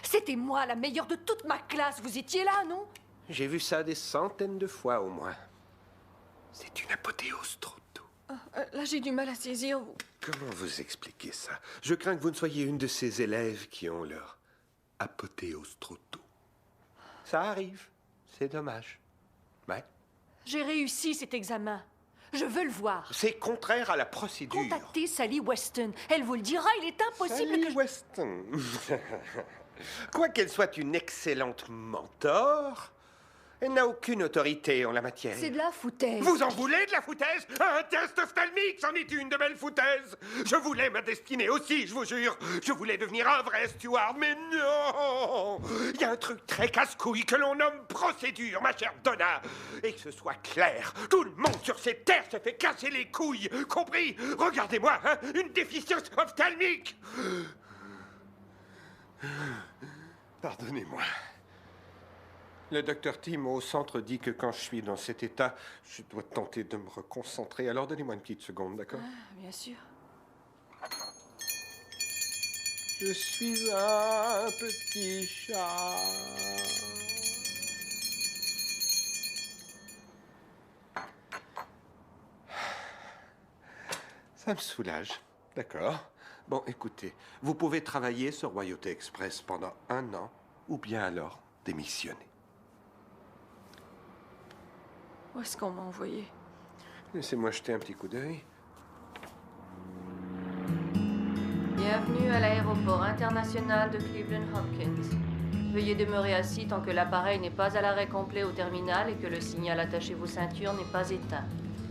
C'était moi la meilleure de toute ma classe. Vous étiez là, non? J'ai vu ça des centaines de fois au moins. C'est une apothéose trop tôt. Là, j'ai du mal à saisir. Comment vous expliquer ça? Je crains que vous ne soyez une de ces élèves qui ont leur apothéose trop tôt. Ça arrive. C'est dommage. Ouais. J'ai réussi cet examen. Je veux le voir. C'est contraire à la procédure. Contactez Sally Weston. Elle vous le dira. Il est impossible Sally que je... Weston. Quoiqu'elle soit une excellente mentor, elle n'a aucune autorité en la matière. C'est de la foutaise. Vous en voulez de la foutaise? Un test ophtalmique, c'en est une de belle foutaise. Je voulais ma destinée aussi, je vous jure. Je voulais devenir un vrai steward, mais non! Il y a un truc très casse-couille que l'on nomme procédure, ma chère Donna. Et que ce soit clair, tout le monde sur cette terre se fait casser les couilles. Compris? Regardez-moi, hein, une déficience ophtalmique. Pardonnez-moi. Le docteur Tim au centre dit que quand je suis dans cet état, je dois tenter de me reconcentrer. Alors donnez-moi une petite seconde, d'accord? Bien sûr. Je suis un petit chat. Ça me soulage. D'accord. Bon, écoutez, vous pouvez travailler sur Royauté Express pendant 1 an, ou bien alors démissionner. Où est-ce qu'on m'a envoyé? Laissez-moi jeter un petit coup d'œil. Bienvenue à l'aéroport international de Cleveland Hopkins. Veuillez demeurer assis tant que l'appareil n'est pas à l'arrêt complet au terminal et que le signal attaché vos ceintures n'est pas éteint.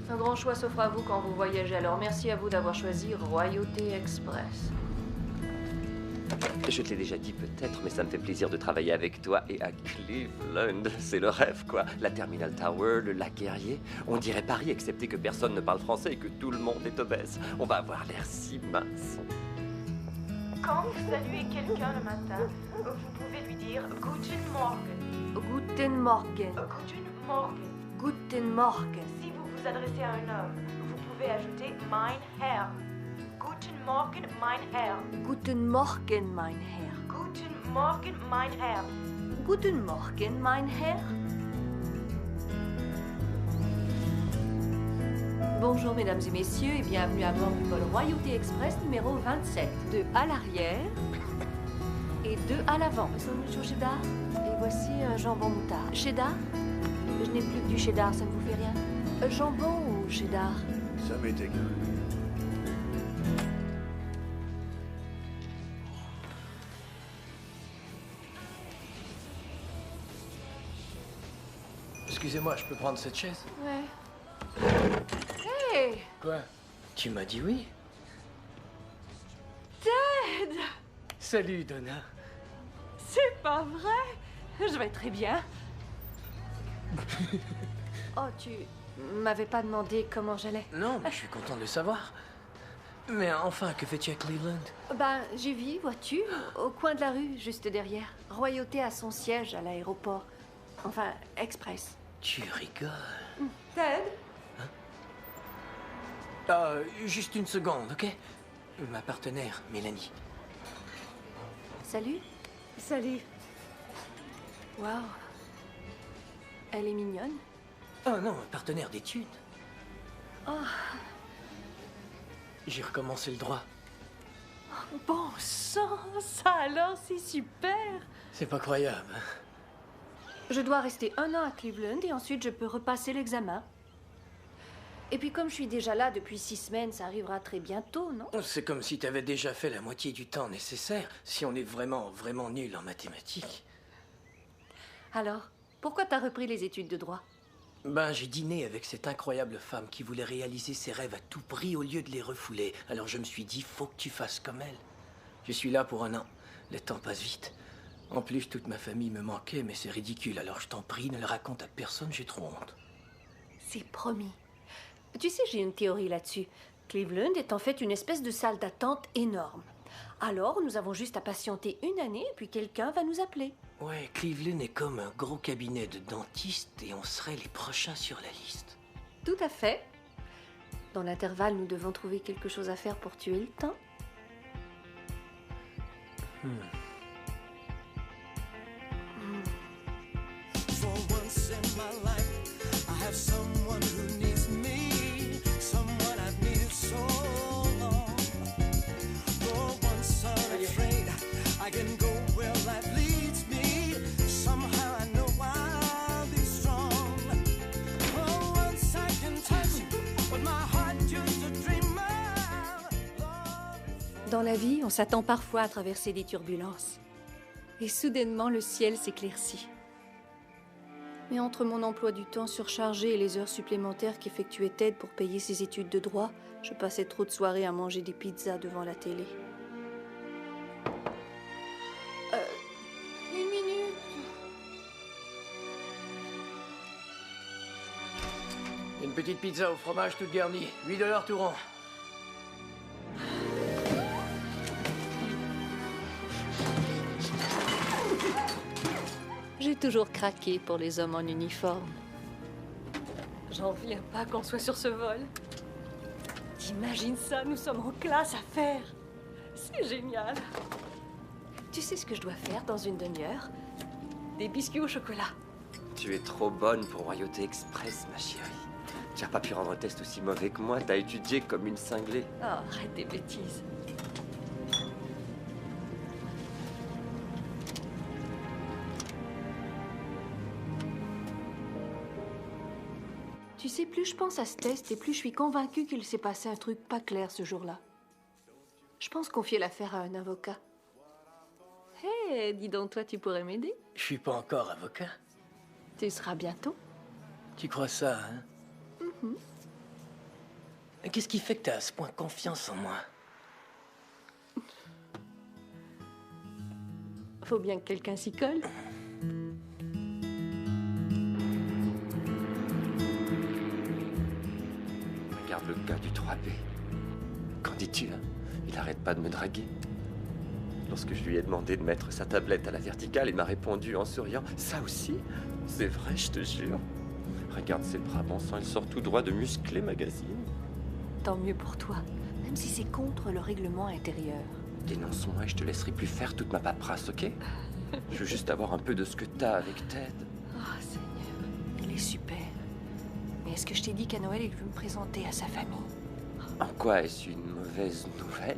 Un grand choix s'offre à vous quand vous voyagez, alors merci à vous d'avoir choisi Royauté Express. Je te l'ai déjà dit peut-être, mais ça me fait plaisir de travailler avec toi et à Cleveland. C'est le rêve, quoi. La Terminal Tower, le lac Guerrier. On dirait Paris, excepté que personne ne parle français et que tout le monde est obèse. On va avoir l'air si mince. Quand vous saluez quelqu'un le matin, vous pouvez lui dire Guten Morgen. Guten Morgen. Guten Morgen. Guten Morgen. Si vous vous adressez à un homme, vous pouvez ajouter Mein Herr. Guten Morgen, mein Herr. Guten Morgen, mein Herr. Guten Morgen, mein Herr. Guten Morgen, mein Herr. Bonjour mesdames et messieurs et bienvenue à bord du vol Royauté Express numéro 27. 2 à l'arrière et 2 à l'avant. Sandwich au cheddar et voici un jambon moutarde. Cheddar? Je n'ai plus que du cheddar, ça ne vous fait rien? Jambon ou cheddar? Ça m'est égal. Excusez-moi, je peux prendre cette chaise? Ouais. Hey! Quoi? Tu m'as dit oui? Ted! Salut, Donna. C'est pas vrai! Je vais très bien. Oh, tu m'avais pas demandé comment j'allais? Non, mais je suis content de le savoir. Mais enfin, que fais-tu à Cleveland? Ben, j'y vis, vois-tu, au coin de la rue, juste derrière. Royauté a son siège à l'aéroport. Enfin, Express. Tu rigoles. Ted? Juste une seconde, ok? Ma partenaire, Mélanie. Salut. Salut. Waouh. Elle est mignonne. Oh non, un partenaire d'études. Oh. J'ai recommencé le droit. Bon sang, ça alors, c'est super. C'est pas croyable. Je dois rester 1 an à Cleveland et ensuite je peux repasser l'examen. Et puis comme je suis déjà là depuis 6 semaines, ça arrivera très bientôt, non? C'est comme si t'avais déjà fait la moitié du temps nécessaire, si on est vraiment nul en mathématiques. Alors, pourquoi t'as repris les études de droit? Ben, j'ai dîné avec cette incroyable femme qui voulait réaliser ses rêves à tout prix au lieu de les refouler. Alors je me suis dit, faut que tu fasses comme elle. Je suis là pour 1 an. Le temps passe vite. En plus, toute ma famille me manquait, mais c'est ridicule. Alors je t'en prie, ne le raconte à personne, j'ai trop honte. C'est promis. Tu sais, j'ai une théorie là-dessus. Cleveland est en fait une espèce de salle d'attente énorme. Alors, nous avons juste à patienter 1 année, puis quelqu'un va nous appeler. Ouais, Cleveland est comme un gros cabinet de dentiste et on serait les prochains sur la liste. Tout à fait. Dans l'intervalle, nous devons trouver quelque chose à faire pour tuer le temps. For once in my life, I have someone who needs me, someone I've needed so long. For once unafraid, I can go where life leads me. Somehow I know I'll be strong. For once I can touch what my heart used to dream of. Dans la vie, on s'attend parfois à traverser des turbulences. Et soudainement, le ciel s'éclaircit. Mais entre mon emploi du temps surchargé et les heures supplémentaires qu'effectuait Ted pour payer ses études de droit, je passais trop de soirées à manger des pizzas devant la télé. 1 minute. Une petite pizza au fromage toute garnie, $8 tout rond. J'ai toujours craqué pour les hommes en uniforme. J'en reviens pas qu'on soit sur ce vol. T'imagines ça, nous sommes en classe à faire. C'est génial. Tu sais ce que je dois faire dans 1 demi-heure? Des biscuits au chocolat. Tu es trop bonne pour Royauté Express, ma chérie. Tu n'as pas pu rendre un test aussi mauvais que moi. T'as étudié comme une cinglée. Oh, arrête des bêtises. Tu sais, plus je pense à ce test et plus je suis convaincue qu'il s'est passé un truc pas clair ce jour-là. Je pense confier l'affaire à un avocat. Hé, hey, dis donc, toi, tu pourrais m'aider? Je suis pas encore avocat. Tu seras bientôt. Tu crois ça, hein? Qu'est-ce qui fait que t'as à ce point confiance en moi? Faut bien que quelqu'un s'y colle. Regarde le gars du 3B. Qu'en dis-tu, hein? Il arrête pas de me draguer. Lorsque je lui ai demandé de mettre sa tablette à la verticale, il m'a répondu en souriant « Ça aussi? C'est vrai, je te jure. Regarde ses bras, bon sang, il sort tout droit de Musclé Magazine. » Tant mieux pour toi, même si c'est contre le règlement intérieur. Dénonce-moi et je te laisserai plus faire toute ma paperasse, ok? Je veux juste avoir un peu de ce que t'as avec Ted. Oh, Seigneur, il est super. Mais est-ce que je t'ai dit qu'à Noël, il veut me présenter à sa famille? En quoi est-ce une mauvaise nouvelle?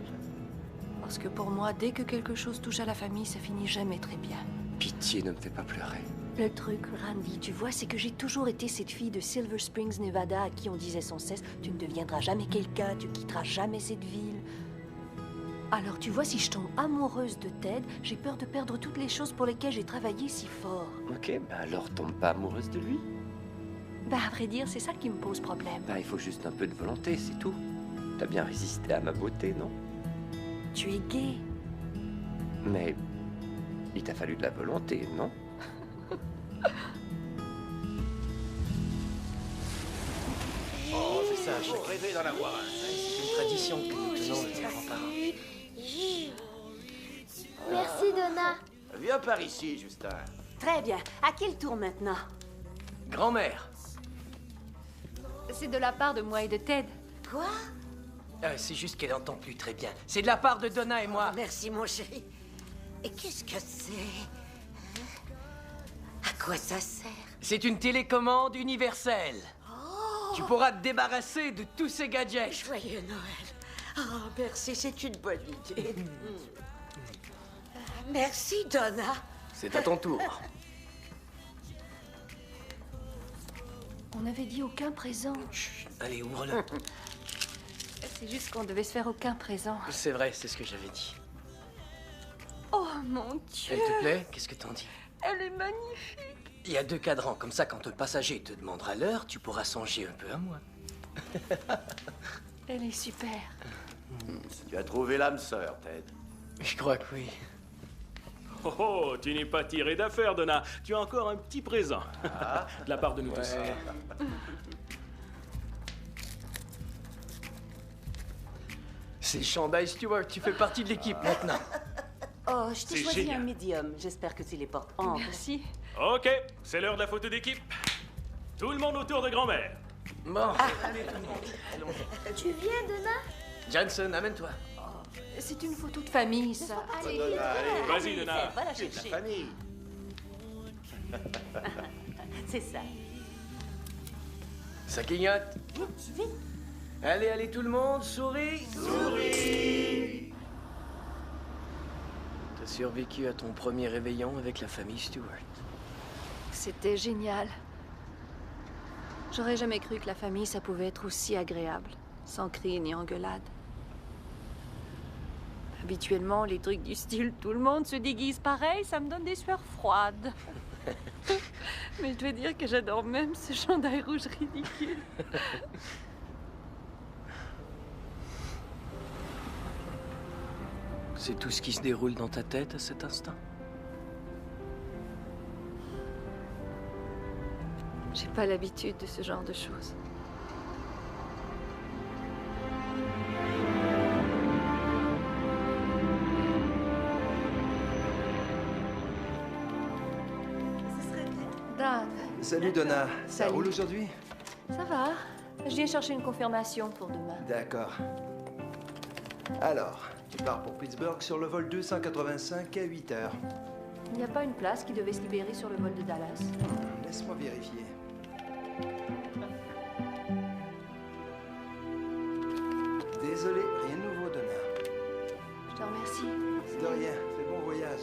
Parce que pour moi, dès que quelque chose touche à la famille, ça finit jamais très bien. Pitié, ne me fais pas pleurer. Le truc, Randy, tu vois, c'est que j'ai toujours été cette fille de Silver Springs, Nevada, à qui on disait sans cesse « Tu ne deviendras jamais quelqu'un, tu quitteras jamais cette ville. » Alors, tu vois, si je tombe amoureuse de Ted, j'ai peur de perdre toutes les choses pour lesquelles j'ai travaillé si fort. Ok, bah alors tombe pas amoureuse de lui. Bah, à vrai dire, c'est ça qui me pose problème. Bah, il faut juste un peu de volonté, c'est tout. T'as bien résisté à ma beauté, non? Tu es gay. Mais il t'a fallu de la volonté, non? Oh, c'est ça, je rêvais d'en avoir un. C'est une tradition que nous tenons avec mes grands-parents. Merci, Donna. Viens par ici, Justin. Très bien. À quel tour maintenant? Grand-mère. C'est de la part de moi et de Ted. Quoi? C'est juste qu'elle entend plus très bien. C'est de la part de Donna et moi. Oh, merci, mon chéri. Et qu'est-ce que c'est? À quoi ça sert? C'est une télécommande universelle. Tu pourras te débarrasser de tous ces gadgets. Joyeux Noël. Oh, merci, c'est une bonne idée. Merci, Donna. C'est à ton tour. On avait dit aucun présent. Chut, allez, ouvre-le. C'est juste qu'on devait se faire aucun présent. C'est vrai, c'est ce que j'avais dit. Oh mon Dieu! Elle te plaît? Qu'est-ce que t'en dis? Elle est magnifique! Il y a 2 cadrans, comme ça, quand le passager te demandera l'heure, tu pourras songer un peu à moi. Elle est super. Tu as trouvé l'âme sœur, Ted. Je crois que oui. Oh, oh, tu n'es pas tiré d'affaire, Donna. Tu as encore un petit présent. De la part de nous tous. C'est le chandail Stewart, tu fais partie de l'équipe maintenant. Oh, je t'ai C'est choisi génial. un médium. J'espère que tu les portes amples. Merci. Ok, c'est l'heure de la photo d'équipe. Tout le monde autour de grand-mère. Bon, allez tout le monde. Allons. Tu viens, Donna? Johnson, amène-toi. C'est une photo de famille, ça. Allez, Vas-y, Donna. Va la Tu es de chercher. la famille. C'est ça. Ça clignote. Allez, allez tout le monde, souris. Souris. T'as survécu à ton premier réveillon avec la famille Stewart. C'était génial. J'aurais jamais cru que la famille, ça pouvait être aussi agréable, sans cris ni engueulades. Habituellement, les trucs du style tout le monde se déguise pareil, ça me donne des sueurs froides. Mais je dois dire que j'adore même ce chandail rouge ridicule. C'est tout ce qui se déroule dans ta tête à cet instant? J'ai pas l'habitude de ce genre de choses. Dan. Salut Donna, ça Salut. roule aujourd'hui? Ça va. Je viens chercher une confirmation pour demain. D'accord. Alors, tu pars pour Pittsburgh sur le vol 285 à 8 heures. Il n'y a pas une place qui devait se libérer sur le vol de Dallas. Laisse-moi vérifier. Désolé, rien de nouveau, Donna. Je te remercie. De rien, fais bon voyage.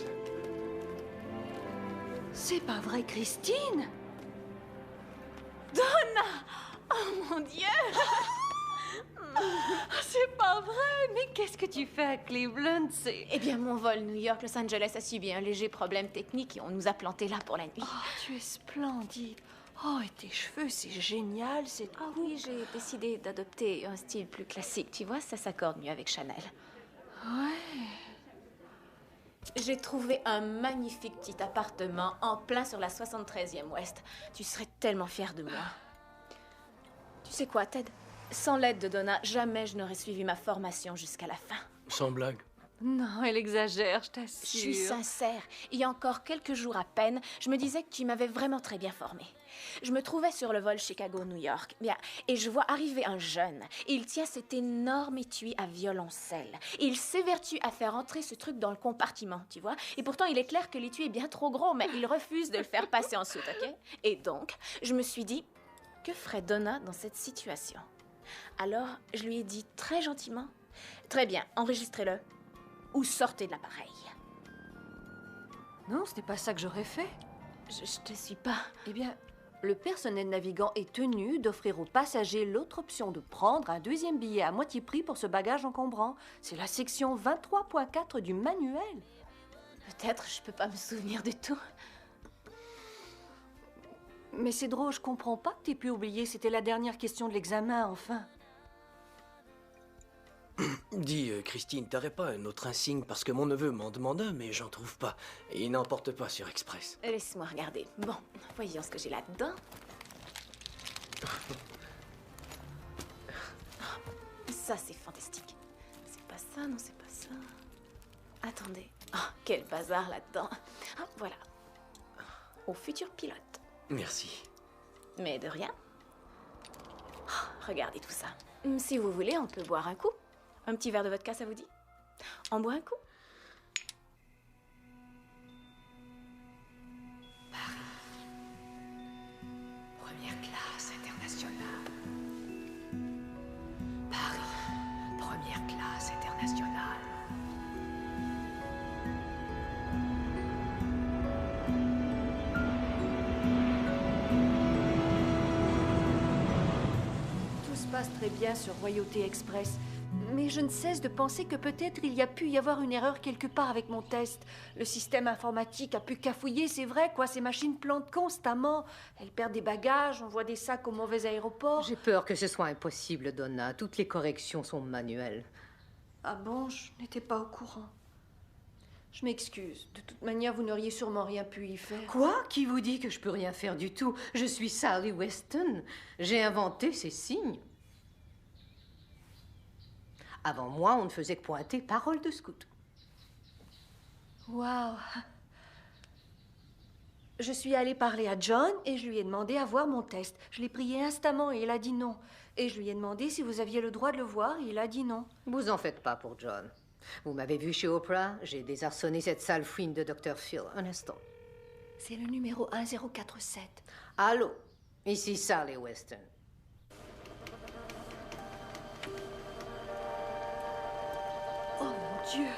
C'est pas vrai, Christine? Donna! Oh mon Dieu! C'est pas vrai! Mais qu'est-ce que tu fais à Cleveland? C'est... Eh bien, mon vol New York-Los Angeles a subi un léger problème technique et on nous a plantés là pour la nuit. Oh, tu es splendide. Oh, et tes cheveux, c'est génial, c'est... Ah oui, j'ai décidé d'adopter un style plus classique. Tu vois, ça s'accorde mieux avec Chanel. Ouais. J'ai trouvé un magnifique petit appartement en plein sur la 73e Ouest. Tu serais tellement fier de moi. Tu sais quoi, Ted? Sans l'aide de Donna, jamais je n'aurais suivi ma formation jusqu'à la fin. Sans blague. Non, elle exagère, je t'assure. Je suis sincère. Il y a encore quelques jours à peine, je me disais que tu m'avais vraiment très bien formée. Je me trouvais sur le vol Chicago-New York, bien, et je vois arriver un jeune. Il tient cet énorme étui à violoncelle. Il s'évertue à faire entrer ce truc dans le compartiment, tu vois. Et pourtant, il est clair que l'étui est bien trop gros, mais il refuse de le faire passer en soute, ok? Et donc, je me suis dit, que ferait Donna dans cette situation? Alors, je lui ai dit très gentiment, très bien, enregistrez-le. Ou sortez de l'appareil. Non, ce n'est pas ça que j'aurais fait. Je te suis pas. Eh bien, le personnel navigant est tenu d'offrir aux passagers l'autre option de prendre un deuxième billet à moitié prix pour ce bagage encombrant. C'est la section 23.4 du manuel. Peut-être, je peux pas me souvenir du tout. Mais c'est drôle, je comprends pas que t'aies pu oublier. C'était la dernière question de l'examen, enfin. Dis, Christine, t'aurais pas un autre insigne parce que mon neveu m'en demande un, mais j'en trouve pas. Et il n'en porte pas sur Express. Laisse-moi regarder. Bon, voyons ce que j'ai là-dedans. Ça, c'est fantastique. C'est pas ça, non, c'est pas ça. Attendez. Oh, quel bazar là-dedans. Ah, voilà. Au futur pilote. Merci. Mais de rien. Oh, regardez tout ça. Si vous voulez, on peut boire un coup. Un petit verre de vodka, ça vous dit? On boit un coup? Première classe internationale. Paris, première classe internationale. Tout se passe très bien sur Royauté Express. Mais je ne cesse de penser que peut-être il y a pu y avoir une erreur quelque part avec mon test. Le système informatique a pu cafouiller, c'est vrai, quoi. Ces machines plantent constamment. Elles perdent des bagages, on voit des sacs au mauvais aéroport. J'ai peur que ce soit impossible, Donna. Toutes les corrections sont manuelles. Ah bon, je n'étais pas au courant. Je m'excuse. De toute manière, vous n'auriez sûrement rien pu y faire. Quoi? Qui vous dit que je peux rien faire du tout? Je suis Sally Weston. J'ai inventé ces signes. Avant moi, on ne faisait que pointer parole de scout. Waouh! Je suis allée parler à John et je lui ai demandé à voir mon test. Je l'ai prié instamment et il a dit non. Et je lui ai demandé si vous aviez le droit de le voir et il a dit non. Vous en faites pas pour John. Vous m'avez vu chez Oprah, j'ai désarçonné cette sale fouine de Dr. Phil. Un instant. C'est le numéro 1047. Allô? Ici Sally Weston. Oh mon Dieu!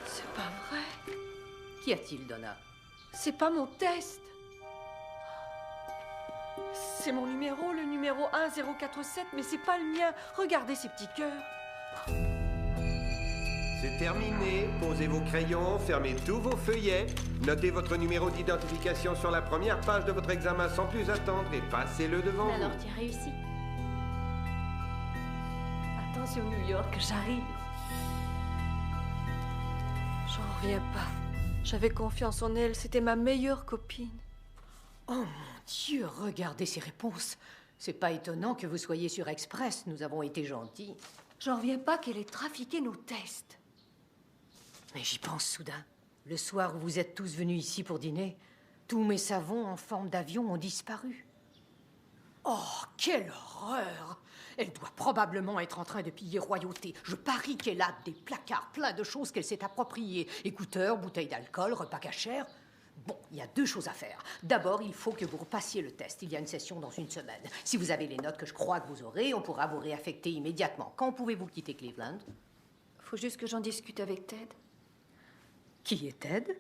C'est pas vrai. Qu'y a-t-il, Donna? C'est pas mon test. C'est mon numéro, le numéro 1047, mais c'est pas le mien. Regardez ces petits cœurs. C'est terminé. Posez vos crayons, fermez tous vos feuillets, notez votre numéro d'identification sur la première page de votre examen sans plus attendre et passez-le devant vous. Alors, tu as réussi? Attention, New York, j'arrive. J'en reviens pas. J'avais confiance en elle, c'était ma meilleure copine. Oh mon Dieu, regardez ces réponses. C'est pas étonnant que vous soyez sur Express, nous avons été gentils. J'en reviens pas qu'elle ait trafiqué nos tests. Mais j'y pense soudain. Le soir où vous êtes tous venus ici pour dîner, tous mes savons en forme d'avion ont disparu. Oh, quelle horreur! Elle doit probablement être en train de piller Royauté. Je parie qu'elle a des placards pleins de choses qu'elle s'est appropriées. Écouteurs, bouteilles d'alcool, repas cachers. Bon, il y a deux choses à faire. D'abord, il faut que vous repassiez le test. Il y a une session dans une semaine. Si vous avez les notes que je crois que vous aurez, on pourra vous réaffecter immédiatement. Quand pouvez-vous quitter Cleveland? Faut juste que j'en discute avec Ted. Qui est Ted?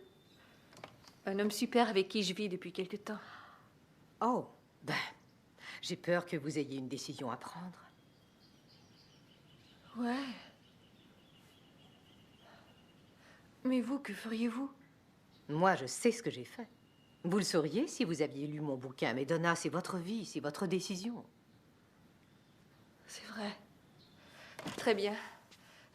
Un homme super avec qui je vis depuis quelque temps. Oh, ben, j'ai peur que vous ayez une décision à prendre. Ouais. Mais vous, que feriez-vous? Moi, je sais ce que j'ai fait. Vous le sauriez si vous aviez lu mon bouquin, mais Donna, c'est votre vie, c'est votre décision. C'est vrai. Très bien.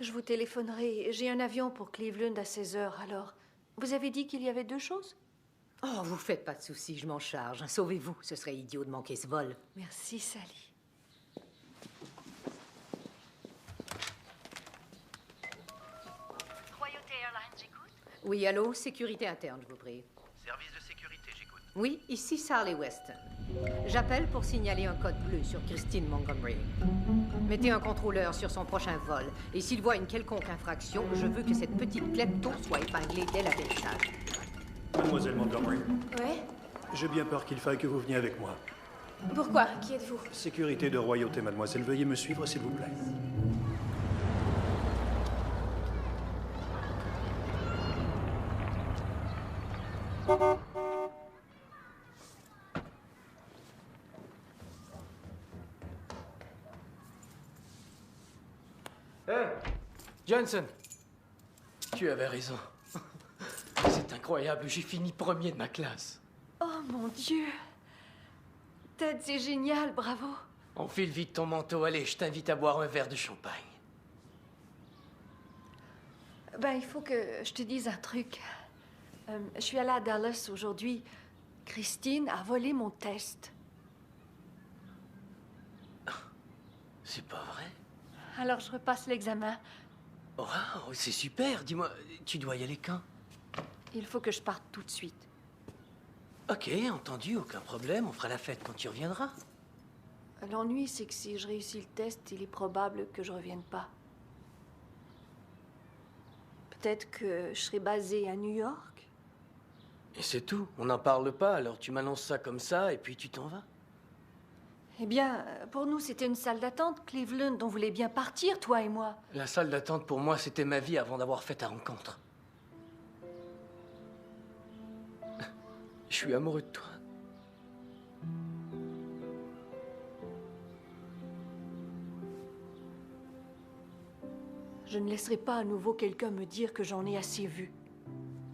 Je vous téléphonerai. J'ai un avion pour Cleveland à 16h, alors. Vous avez dit qu'il y avait 2 choses? Oh, vous faites pas de soucis, je m'en charge. Sauvez-vous, ce serait idiot de manquer ce vol. Merci, Sally. Royauté Airlines, j'écoute. Oui, allô, sécurité interne, je vous prie. Service de sécurité, j'écoute. Oui, ici Sally Weston. J'appelle pour signaler un code bleu sur Christine Montgomery. Mettez un contrôleur sur son prochain vol. Et s'il voit une quelconque infraction, je veux que cette petite klepto soit épinglée dès l'atterrissage. Mademoiselle Montgomery, Ouais? j'ai bien peur qu'il faille que vous veniez avec moi. Pourquoi? Qui êtes-vous? Sécurité de royauté, mademoiselle. Veuillez me suivre, s'il vous plaît. Hey, Johnson, tu avais raison. C'est incroyable, j'ai fini premier de ma classe. Oh mon Dieu! Ted, c'est génial, bravo! Enfile vite ton manteau, allez, je t'invite à boire un verre de champagne. Ben, il faut que je te dise un truc. Je suis allée à Dallas aujourd'hui. Christine a volé mon test. C'est pas vrai? Alors, je repasse l'examen. Wow, c'est super. Dis-moi, tu dois y aller quand? Il faut que je parte tout de suite. Ok, entendu, aucun problème. On fera la fête quand tu reviendras. L'ennui, c'est que si je réussis le test, il est probable que je revienne pas. Peut-être que je serai basée à New York. Et c'est tout. On n'en parle pas, alors tu m'annonces ça comme ça et puis tu t'en vas. Eh bien, pour nous, c'était une salle d'attente, Cleveland. On voulait bien partir, toi et moi. La salle d'attente pour moi, c'était ma vie avant d'avoir fait ta rencontre. Je suis amoureux de toi. Je ne laisserai pas à nouveau quelqu'un me dire que j'en ai assez vu.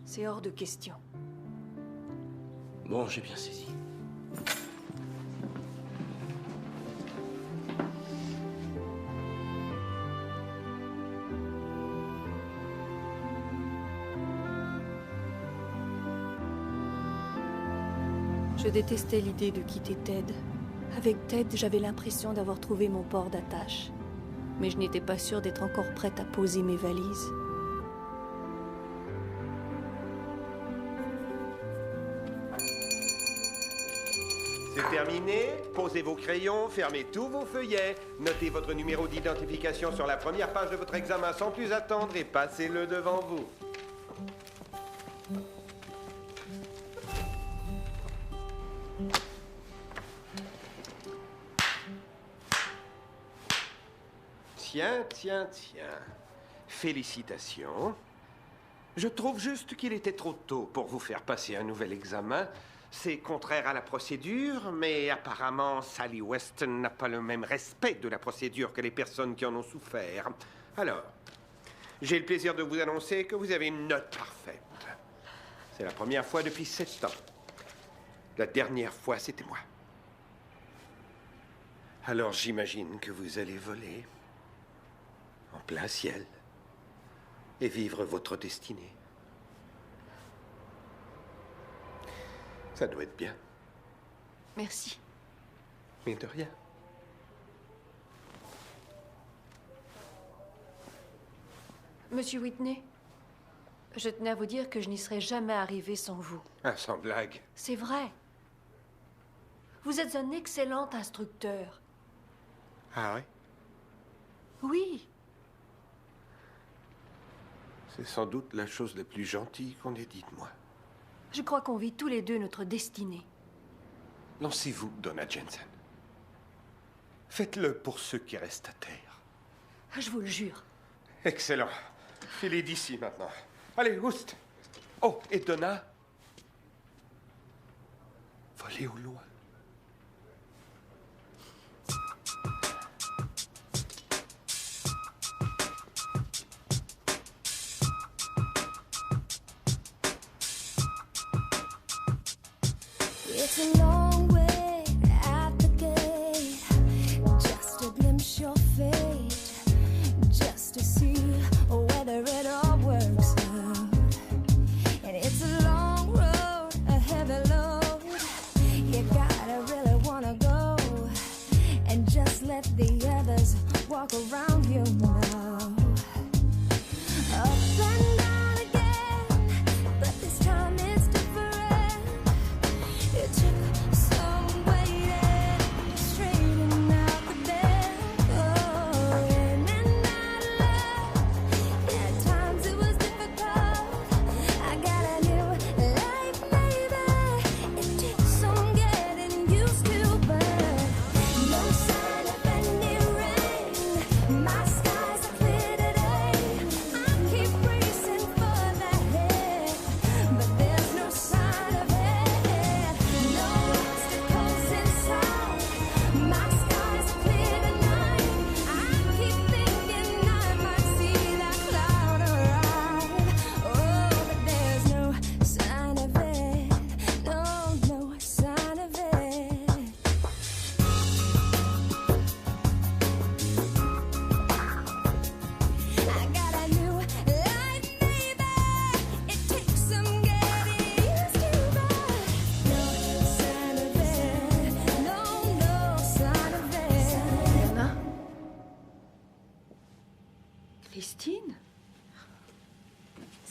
C'est hors de question. Bon, j'ai bien saisi. Je détestais l'idée de quitter Ted. Avec Ted, j'avais l'impression d'avoir trouvé mon port d'attache. Mais je n'étais pas sûre d'être encore prête à poser mes valises. C'est terminé. Posez vos crayons, fermez tous vos feuillets. Notez votre numéro d'identification sur la première page de votre examen sans plus attendre et passez-le devant vous. Tiens. Félicitations. Je trouve juste qu'il était trop tôt pour vous faire passer un nouvel examen. C'est contraire à la procédure, mais apparemment, Sally Weston n'a pas le même respect de la procédure que les personnes qui en ont souffert. Alors, j'ai le plaisir de vous annoncer que vous avez une note parfaite. C'est la première fois depuis 7 ans. La dernière fois, c'était moi. Alors, j'imagine que vous allez voler en plein ciel et vivre votre destinée. Ça doit être bien. Merci. Mais de rien. Monsieur Whitney, je tenais à vous dire que je n'y serais jamais arrivée sans vous. Ah, sans blague. C'est vrai. Vous êtes un excellent instructeur. Ah oui? Oui. C'est sans doute la chose la plus gentille qu'on ait dite, moi. Je crois qu'on vit tous les deux notre destinée. Lancez-vous, Donna Jensen. Faites-le pour ceux qui restent à terre. Je vous le jure. Excellent. Filez d'ici maintenant. Allez, Oust. Oh, et Donna, volez au loin. It's a long way at the gate, just to glimpse your fate, just to see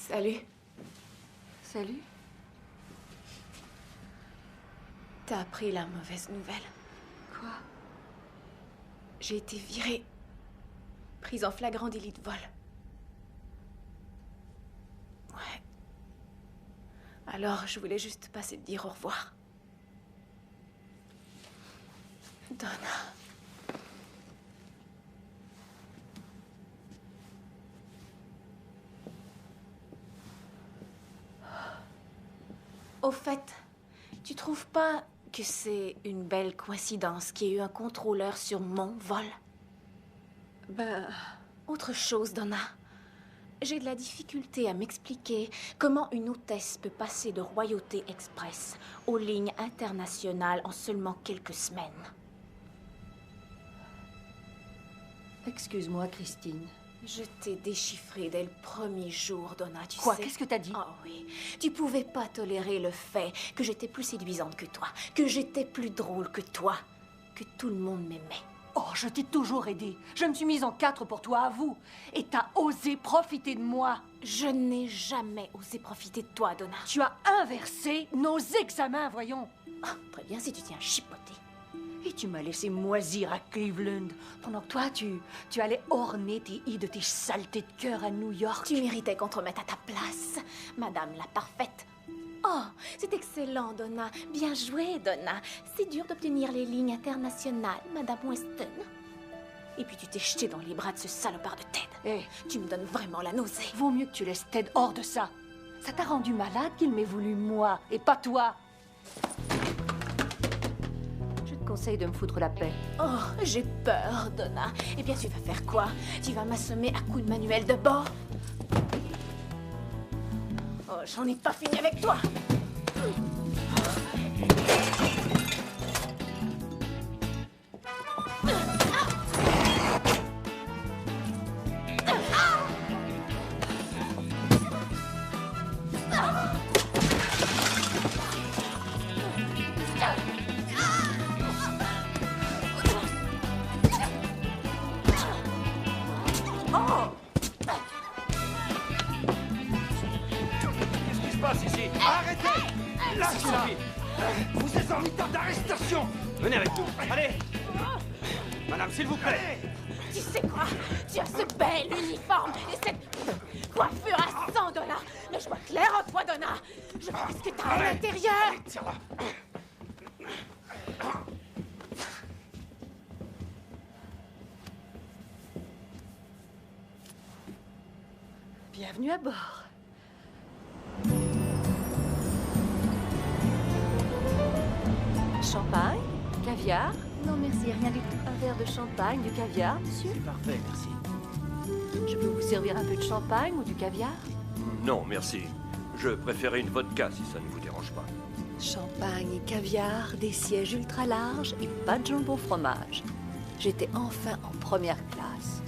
Salut. Salut. T'as appris la mauvaise nouvelle. Quoi? J'ai été virée. Prise en flagrant délit de vol. Ouais. Alors, je voulais juste passer te dire au revoir. Donna. Au fait, tu trouves pas que c'est une belle coïncidence qu'il y ait eu un contrôleur sur mon vol? Ben... Autre chose, Donna. J'ai de la difficulté à m'expliquer comment une hôtesse peut passer de Royauté Express aux lignes internationales en seulement quelques semaines. Excuse-moi, Christine. Je t'ai déchiffré dès le premier jour, Donna, tu Quoi? sais. Qu'est-ce que t'as dit? Oh oui. Tu pouvais pas tolérer le fait que j'étais plus séduisante que toi, que j'étais plus drôle que toi, que tout le monde m'aimait. Oh, je t'ai toujours aidé. Je me suis mise en 4 pour toi, avoue. Et t'as osé profiter de moi. Je n'ai jamais osé profiter de toi, Donna. Tu as inversé nos examens, voyons. Ah, très bien si tu tiens à chipoter. Et tu m'as laissé moisir à Cleveland, pendant que toi, tu allais orner tes i de tes saletés de cœur à New York. Tu méritais qu'on te remette à ta place, Madame la Parfaite. Oh, c'est excellent, Donna. Bien joué, Donna. C'est dur d'obtenir les lignes internationales, Madame Weston. Et puis tu t'es jetée dans les bras de ce salopard de Ted. Hé, tu me donnes vraiment la nausée. Vaut mieux que tu laisses Ted hors de ça. Ça t'a rendu malade qu'il m'ait voulu moi, et pas toi. Je te conseille de me foutre la paix. Oh, j'ai peur, Donna. Eh bien, tu vas faire quoi? Tu vas m'assommer à coups de manuel de bord? Oh, j'en ai pas fini avec toi. Ici. Arrêtez! Lâchez-la! Vous êtes en état d'arrestation! Venez avec nous. Allez! Madame, s'il vous plaît! Tu sais quoi? Tu as ce bel uniforme et cette coiffure à 100 $. Mais je vois clair en toi, Donna. Je vois ce que t'as à l'intérieur. Tire-la. Bienvenue à bord. Champagne? Caviar? Non, merci, rien du tout. Un verre de champagne, du caviar, monsieur? C'est parfait, merci. Je peux vous servir un peu de champagne ou du caviar? Non, merci. Je préférais une vodka si ça ne vous dérange pas. Champagne et caviar, des sièges ultra larges et pas de jambon fromage. J'étais enfin en première classe.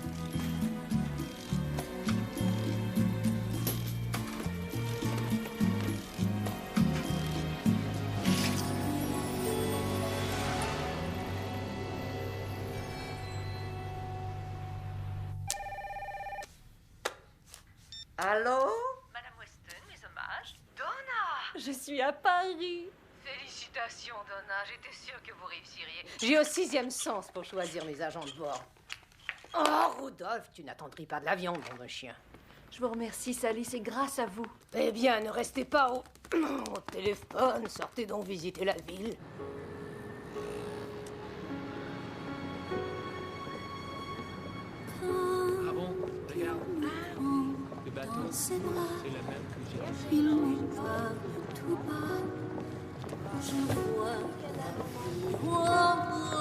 Allô? Madame Weston, mes hommages. Donna! Je suis à Paris. Félicitations, Donna. J'étais sûre que vous réussiriez. J'ai au 6e sens pour choisir mes agents de bord. Oh, Rudolph, tu n'attendris pas de la viande, mon chien. Je vous remercie, Sally, c'est grâce à vous. Eh bien, ne restez pas au téléphone. Sortez donc visiter la ville. Ah bon? Regarde. Le bateau, c'est la même que j'ai. Il me parle tout bas. Je vois que la vie rosera.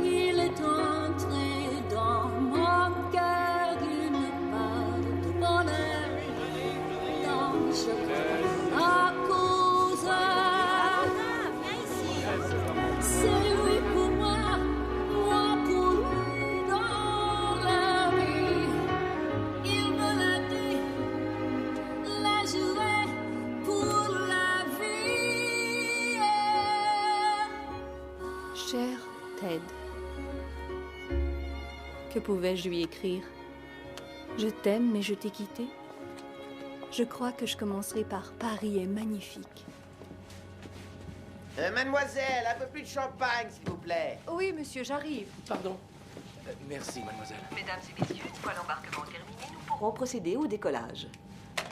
Il est entré dans mon cœur une part de bonheur. Dans je à cause. C'est lui pour moi, moi pour lui dans la vie. Il me l'a dit, la jouer pour la vie. Cher Ted, que pouvais-je lui écrire? Je t'aime, mais je t'ai quitté. Je crois que je commencerai par Paris est magnifique. Mademoiselle, un peu plus de champagne, s'il vous plaît. Oui, monsieur, j'arrive. Pardon. Merci, mademoiselle. Mesdames et messieurs, une fois l'embarquement terminé, nous pourrons procéder au décollage.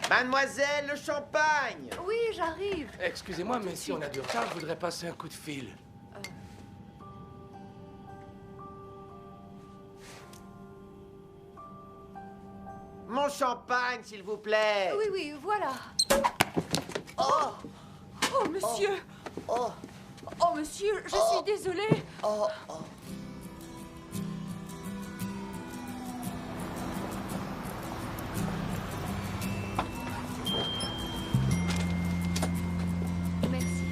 Mademoiselle, le champagne! Oui, j'arrive. Excusez-moi, mais si on a du retard, je voudrais passer un coup de fil. Mon champagne, s'il vous plaît! Oui, oui, voilà. Oh! Oh, monsieur! Oh! Oh, monsieur, je suis désolée. Oh! Oh! Merci.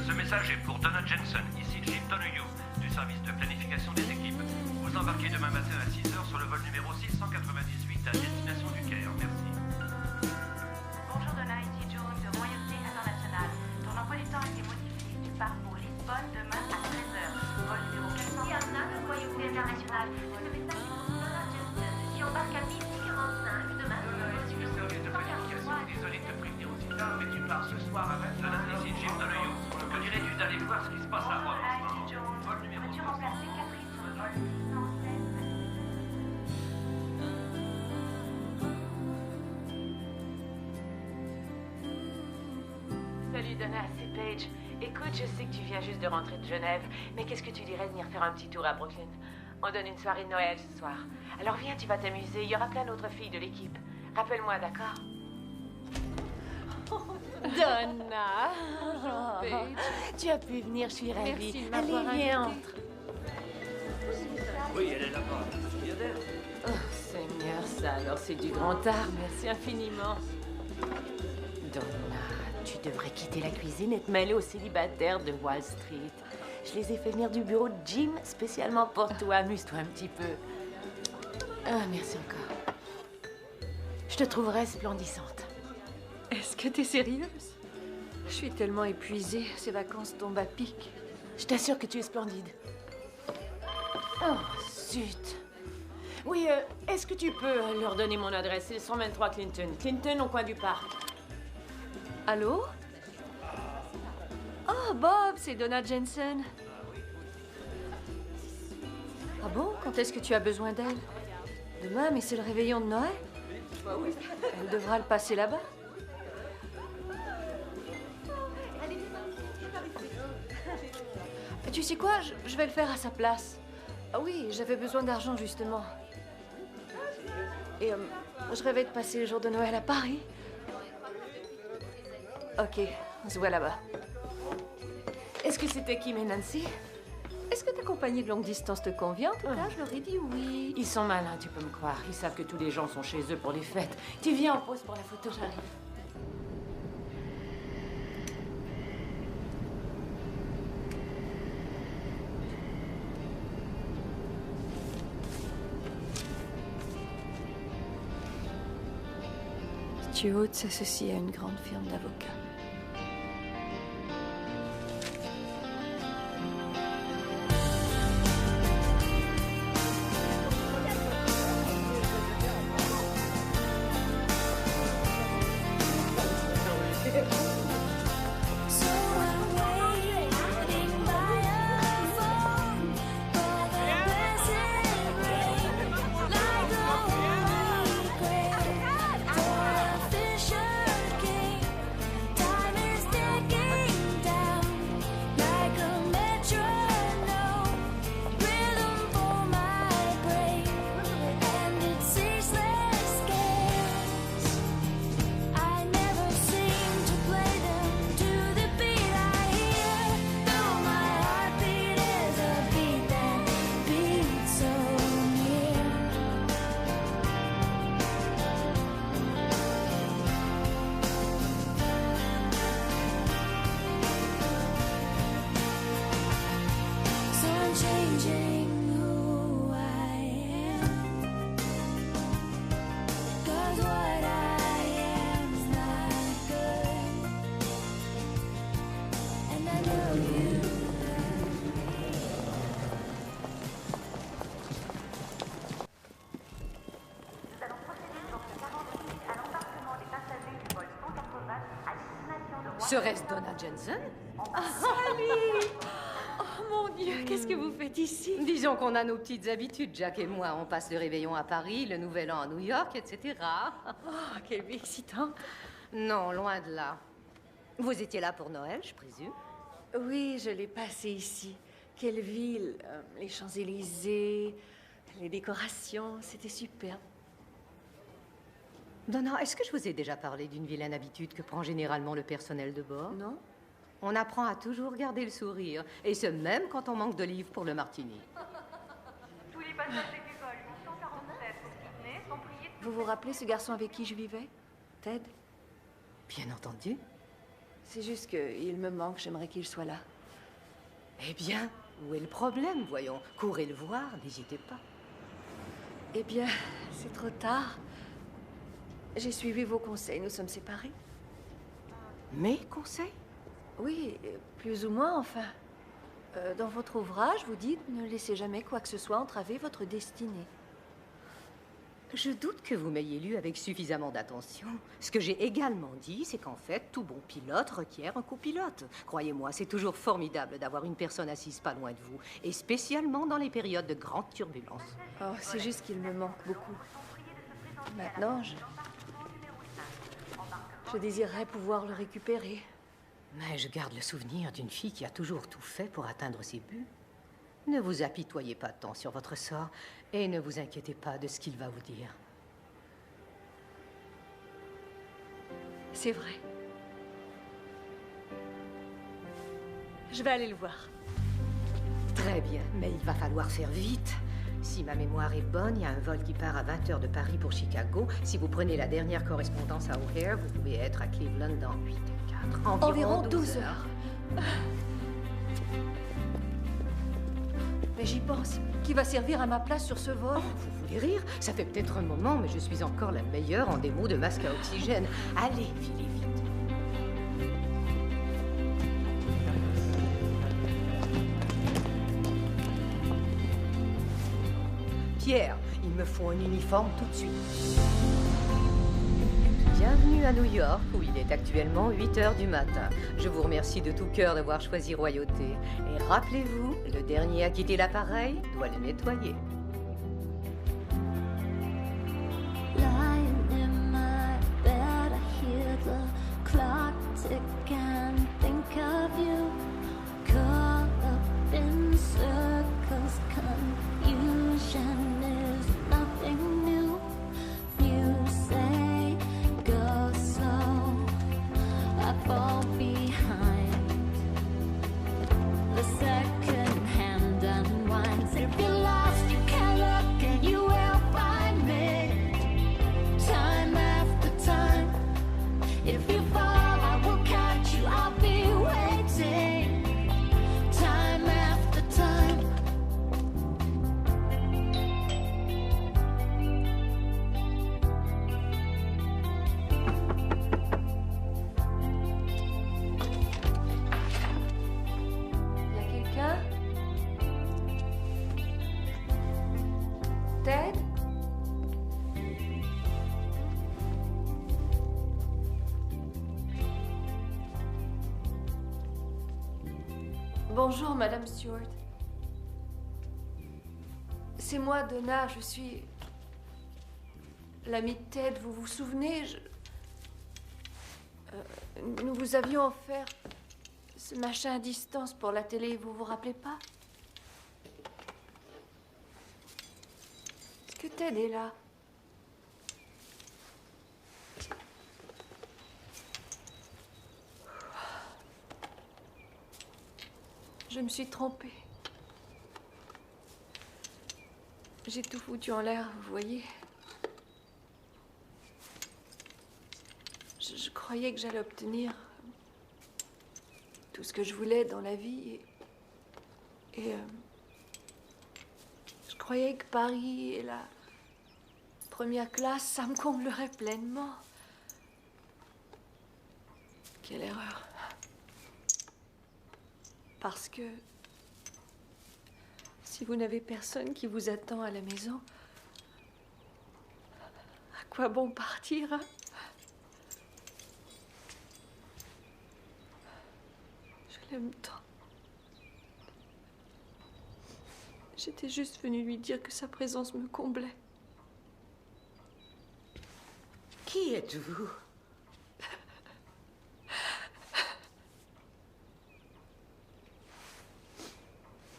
Ce message est pour Donna Jensen, ici Jim Donahue, du service de planification des équipes. Vous embarquez demain matin à 6h sur le vol numéro 698 à destination du Caire. Merci. Bonjour Donna, ici Joan de Royauté International. Ton emploi du temps a été modifié. Tu pars pour Lisbonne demain à 13h. Vol numéro 400. Diana de Royauté International. Ce message est pour Donna Jensen, qui embarque à 12h45 demain sur le vol numéro 643. Désolé de te prévenir aussi tard, mais tu pars ce soir à 20h. Donna, ici Jim Donahue. Que dirais-tu d'aller voir ce qui se passe à Rome en ce moment? Vol numéro Peux-tu remplacer Catherine sur le vol 616? Salut Donna, c'est Paige. Écoute, je sais que tu viens juste de rentrer de Genève, mais qu'est-ce que tu dirais de venir faire un petit tour à Brooklyn? On donne une soirée de Noël ce soir. Alors viens, tu vas t'amuser, il y aura plein d'autres filles de l'équipe. Rappelle-moi, d'accord? Donna! Bonjour, Paige. Tu as pu venir, je suis ravie. Merci de m'avoir Allez, viens, invitée. entre. Oui, elle est là-bas. Viens d'elle. Oh, Seigneur, ça alors c'est du grand art. Merci infiniment. Donna, tu devrais quitter la cuisine et te mêler aux célibataires de Wall Street. Je les ai fait venir du bureau de Jim spécialement pour toi. Amuse-toi un petit peu. Ah, merci encore. Je te trouverai splendissante. Est-ce que t'es sérieuse? Je suis tellement épuisée. Ces vacances tombent à pic. Je t'assure que tu es splendide. Oh, zut. Oui, est-ce que tu peux leur donner mon adresse? C'est le 123 Clinton. Clinton au coin du parc. Allô? Oh, Bob, c'est Donna Jensen. Ah bon? Quand est-ce que tu as besoin d'elle? Demain, mais c'est le réveillon de Noël? Elle devra le passer là-bas. Tu sais quoi? Je vais le faire à sa place. Ah oui, j'avais besoin d'argent, justement. Et je rêvais de passer le jour de Noël à Paris. Ok, on se voit là-bas. Est-ce que c'était Kim et Nancy? Est-ce que ta compagnie de longue distance te convient? En tout cas, je leur ai dit oui. Ils sont malins, tu peux me croire. Ils savent que tous les gens sont chez eux pour les fêtes. Tu viens en pause pour la photo, j'arrive. Stuart s'associe à une grande firme d'avocats. Fisher King. Serait-ce Donna Jensen? Sally! Oh mon Dieu, qu'est-ce que vous faites ici? Disons qu'on a nos petites habitudes, Jack et moi. On passe le réveillon à Paris, le nouvel an à New York, etc. Oh, quelle vie excitante. Non, loin de là. Vous étiez là pour Noël, je présume? Oui, je l'ai passé ici. Quelle ville! Les Champs-Élysées, les décorations, c'était superbe. Donna, est-ce que je vous ai déjà parlé d'une vilaine habitude que prend généralement le personnel de bord? Non. On apprend à toujours garder le sourire, et ce même quand on manque d'olives pour le martini. Tous les passagers du vol 847 pour Sydney sont priés de... Vous vous rappelez ce garçon avec qui je vivais? Ted? Bien entendu. C'est juste qu'il me manque, j'aimerais qu'il soit là. Eh bien, où est le problème, voyons? Courez le voir, n'hésitez pas. Eh bien, c'est trop tard. J'ai suivi vos conseils, nous sommes séparés. Mes conseils? Oui, plus ou moins, enfin. Dans votre ouvrage, vous dites « Ne laissez jamais quoi que ce soit entraver votre destinée ». Je doute que vous m'ayez lu avec suffisamment d'attention. Ce que j'ai également dit, c'est qu'en fait, tout bon pilote requiert un copilote. Croyez-moi, c'est toujours formidable d'avoir une personne assise pas loin de vous, et spécialement dans les périodes de grande turbulence. Oh, c'est juste qu'il me manque beaucoup. Maintenant, je désirerais pouvoir le récupérer. Mais je garde le souvenir d'une fille qui a toujours tout fait pour atteindre ses buts. Ne vous apitoyez pas tant sur votre sort et ne vous inquiétez pas de ce qu'il va vous dire. C'est vrai. Je vais aller le voir. Très bien, mais il va falloir faire vite. Si ma mémoire est bonne, il y a un vol qui part à 20h de Paris pour Chicago. Si vous prenez la dernière correspondance à O'Hare, vous pouvez être à Cleveland dans 8 et 4. Environ 12 heures. Mais j'y pense. Qui va servir à ma place sur ce vol? Vous voulez rire? Ça fait peut-être un moment, mais je suis encore la meilleure en démo de masque à oxygène. Allez, filez vite. Pierre, il me faut un uniforme tout de suite. Bienvenue à New York, où il est actuellement 8h du matin. Je vous remercie de tout cœur d'avoir choisi Royauté. Et rappelez-vous, le dernier à quitter l'appareil doit le nettoyer. Lying in my bed, I hear the clock tick and think of you. Caught up in circles, confusion is nothing new. You say go slow, I fall behind. The second hand unwinds. If you're lost, you can look and you will find me. Time after time. If you fall, I will catch you. I'll be waiting. Time after time. Y a quelqu'un? Ted? Bonjour, Madame Stewart. C'est moi, Donna, je suis l'amie de Ted, vous vous souvenez? Nous vous avions offert ce machin à distance pour la télé, vous vous rappelez pas? Est-ce que Ted est là? Je me suis trompée. J'ai tout foutu en l'air, vous voyez. Je croyais que j'allais obtenir tout ce que je voulais dans la vie. Et je croyais que Paris et la première classe, ça me comblerait pleinement. Quelle erreur. Parce que si vous n'avez personne qui vous attend à la maison, à quoi bon partir, hein? l'aime tant. J'étais juste venue lui dire que sa présence me comblait. Qui êtes-vous?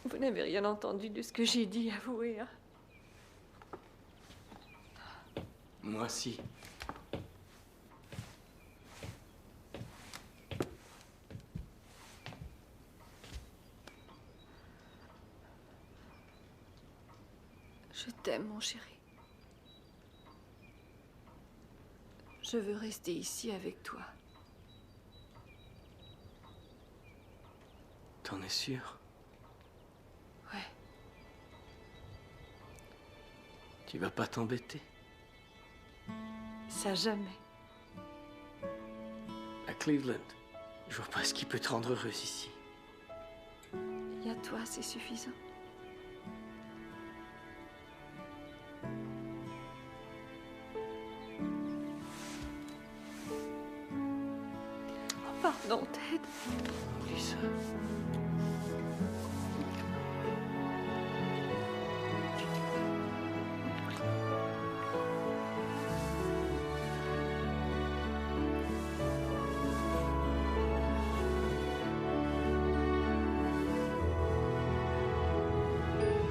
Vous n'avez rien entendu de ce que j'ai dit, avouez, hein? Moi, si. Je t'aime, mon chéri. Je veux rester ici avec toi. T'en es sûr? Ouais. Tu vas pas t'embêter? Ça, jamais. À Cleveland, je vois pas ce qui peut te rendre heureuse ici. Il y a toi, c'est suffisant. Oh, pardon, Ted. Oublie ça.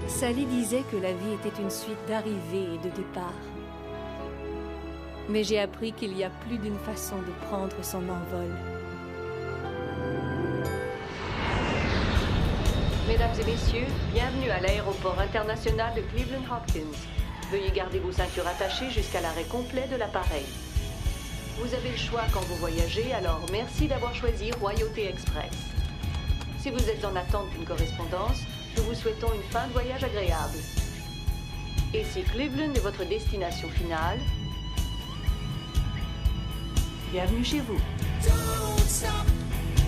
Sally disait que la vie était une suite d'arrivées et de départs. Mais j'ai appris qu'il y a plus d'une façon de prendre son envol. Mesdames et messieurs, bienvenue à l'aéroport international de Cleveland Hopkins. Veuillez garder vos ceintures attachées jusqu'à l'arrêt complet de l'appareil. Vous avez le choix quand vous voyagez, alors merci d'avoir choisi Royauté Express. Si vous êtes en attente d'une correspondance, nous vous souhaitons une fin de voyage agréable. Et si Cleveland est votre destination finale, bienvenue chez vous. Don't stop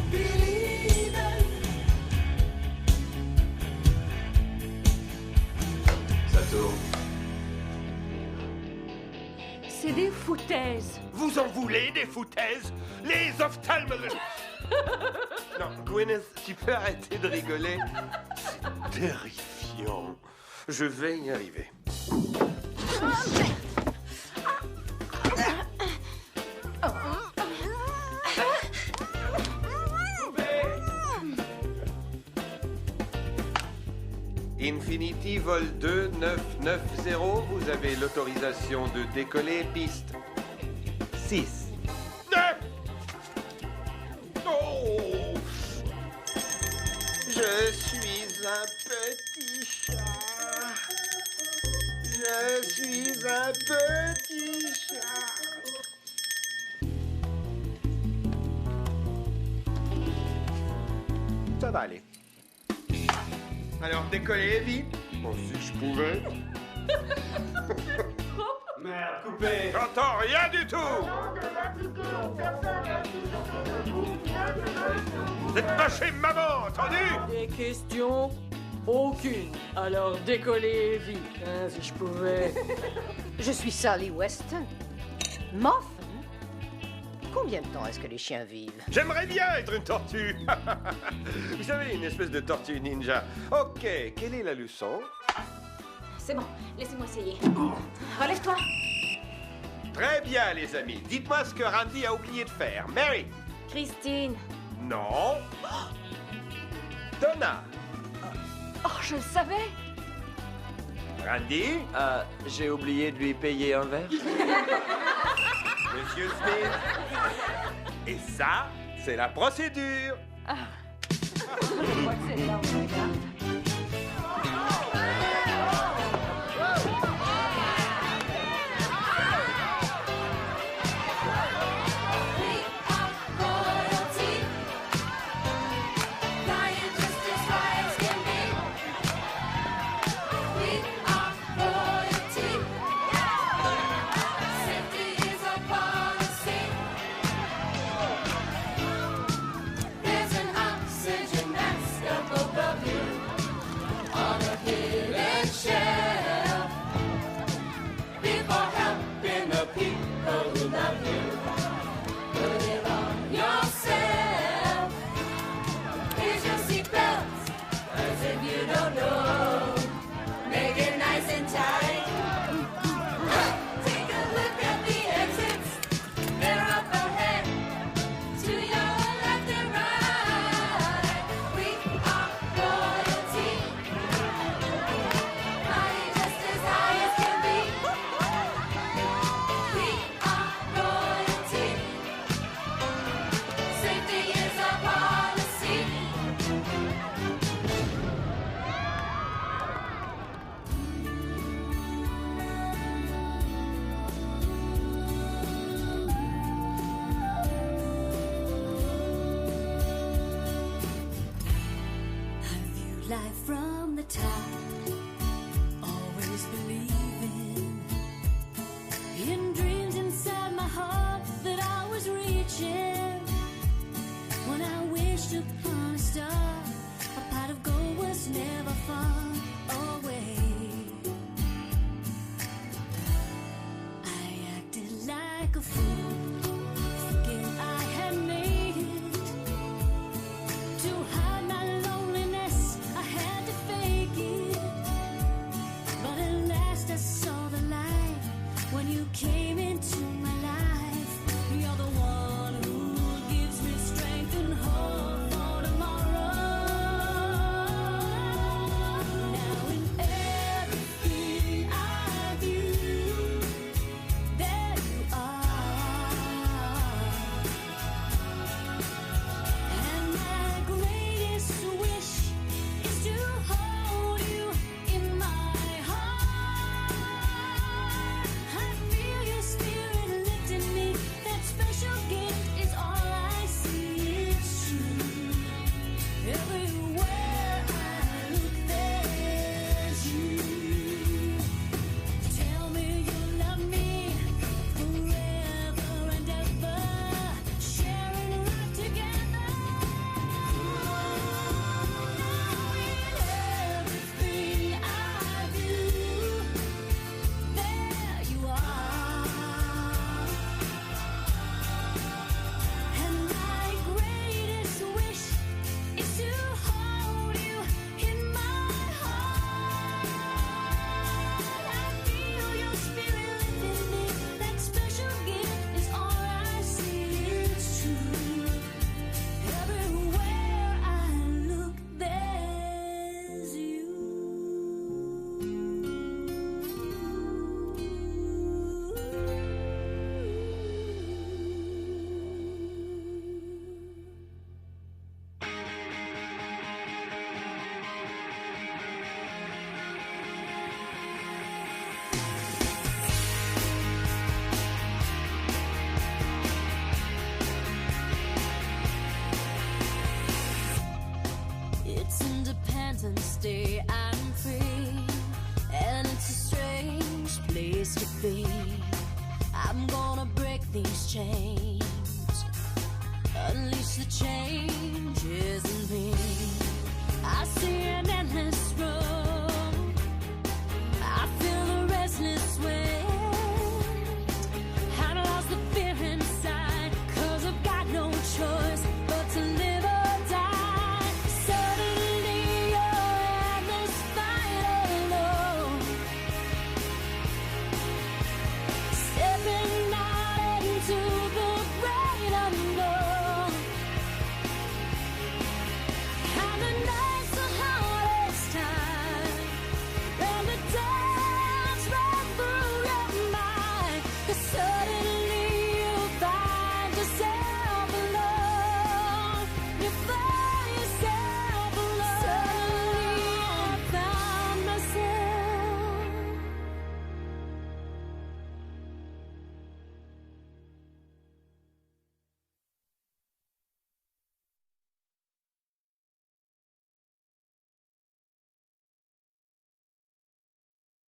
believing. Ça tourne. C'est des foutaises. Vous en voulez des foutaises? Les ophtalmologistes. Non, Gwyneth, tu peux arrêter de rigoler? C'est terrifiant. Je vais y arriver. Infinity Vol 2990, vous avez l'autorisation de décoller piste 6. Oh! Je suis un petit chat. Je suis un petit chat. Ça va aller. Alors, décollez vite. Bon, si je pouvais. Merde, coupé. J'entends rien du tout. Vous êtes pas chez maman, entendu? Des questions? Aucune. Alors décollez vite, hein, si je pouvais. Je suis Sally Weston. Muffin? Combien de temps est-ce que les chiens vivent? J'aimerais bien être une tortue. Vous savez, une espèce de tortue ninja. Ok, quelle est la leçon? C'est bon, laissez-moi essayer. Relève-toi. Très bien, les amis. Dites-moi ce que Randy a oublié de faire. Mary? Christine. Non. Donna? Oh, je le savais. Randy? J'ai oublié de lui payer un verre. Monsieur Smith? Et ça, c'est la procédure. Je crois que c'est là, on regarde. There's an oxygen mask up above you. Use your seatbelts, as if you don't know. Make it nice and tight. Take a look at the exits. They're up ahead. To your left and right. We are royalty. Flying just as high as can be. We are royalty. Safety is our policy. Life from the top, always believing in dreams inside my heart that I was reaching. When I wished upon a star, a pot of gold was never far away. I acted like a fool, thinking I had made it. To hide my loneliness, I had to fake it. But at last I saw the light when you came into my life. You're the one who gives me strength and hope for tomorrow. Now in everything I do, there you are. And my greatest wish is to hold you in my heart. I feel your spirit lifting me. That special gift is all I see. It's true. Everywhere I look, there's you. Tell me you love me forever and ever, sharing life together. Everything I do, there you are. And my greatest wish is to hold you in my heart. I feel your spirit lifting me. That special gift is all I see. It's true. Everywhere I look, there's you. It's Independence Day, I'm free, and it's a strange place to be. I'm gonna break these chains, unleash the changes in me.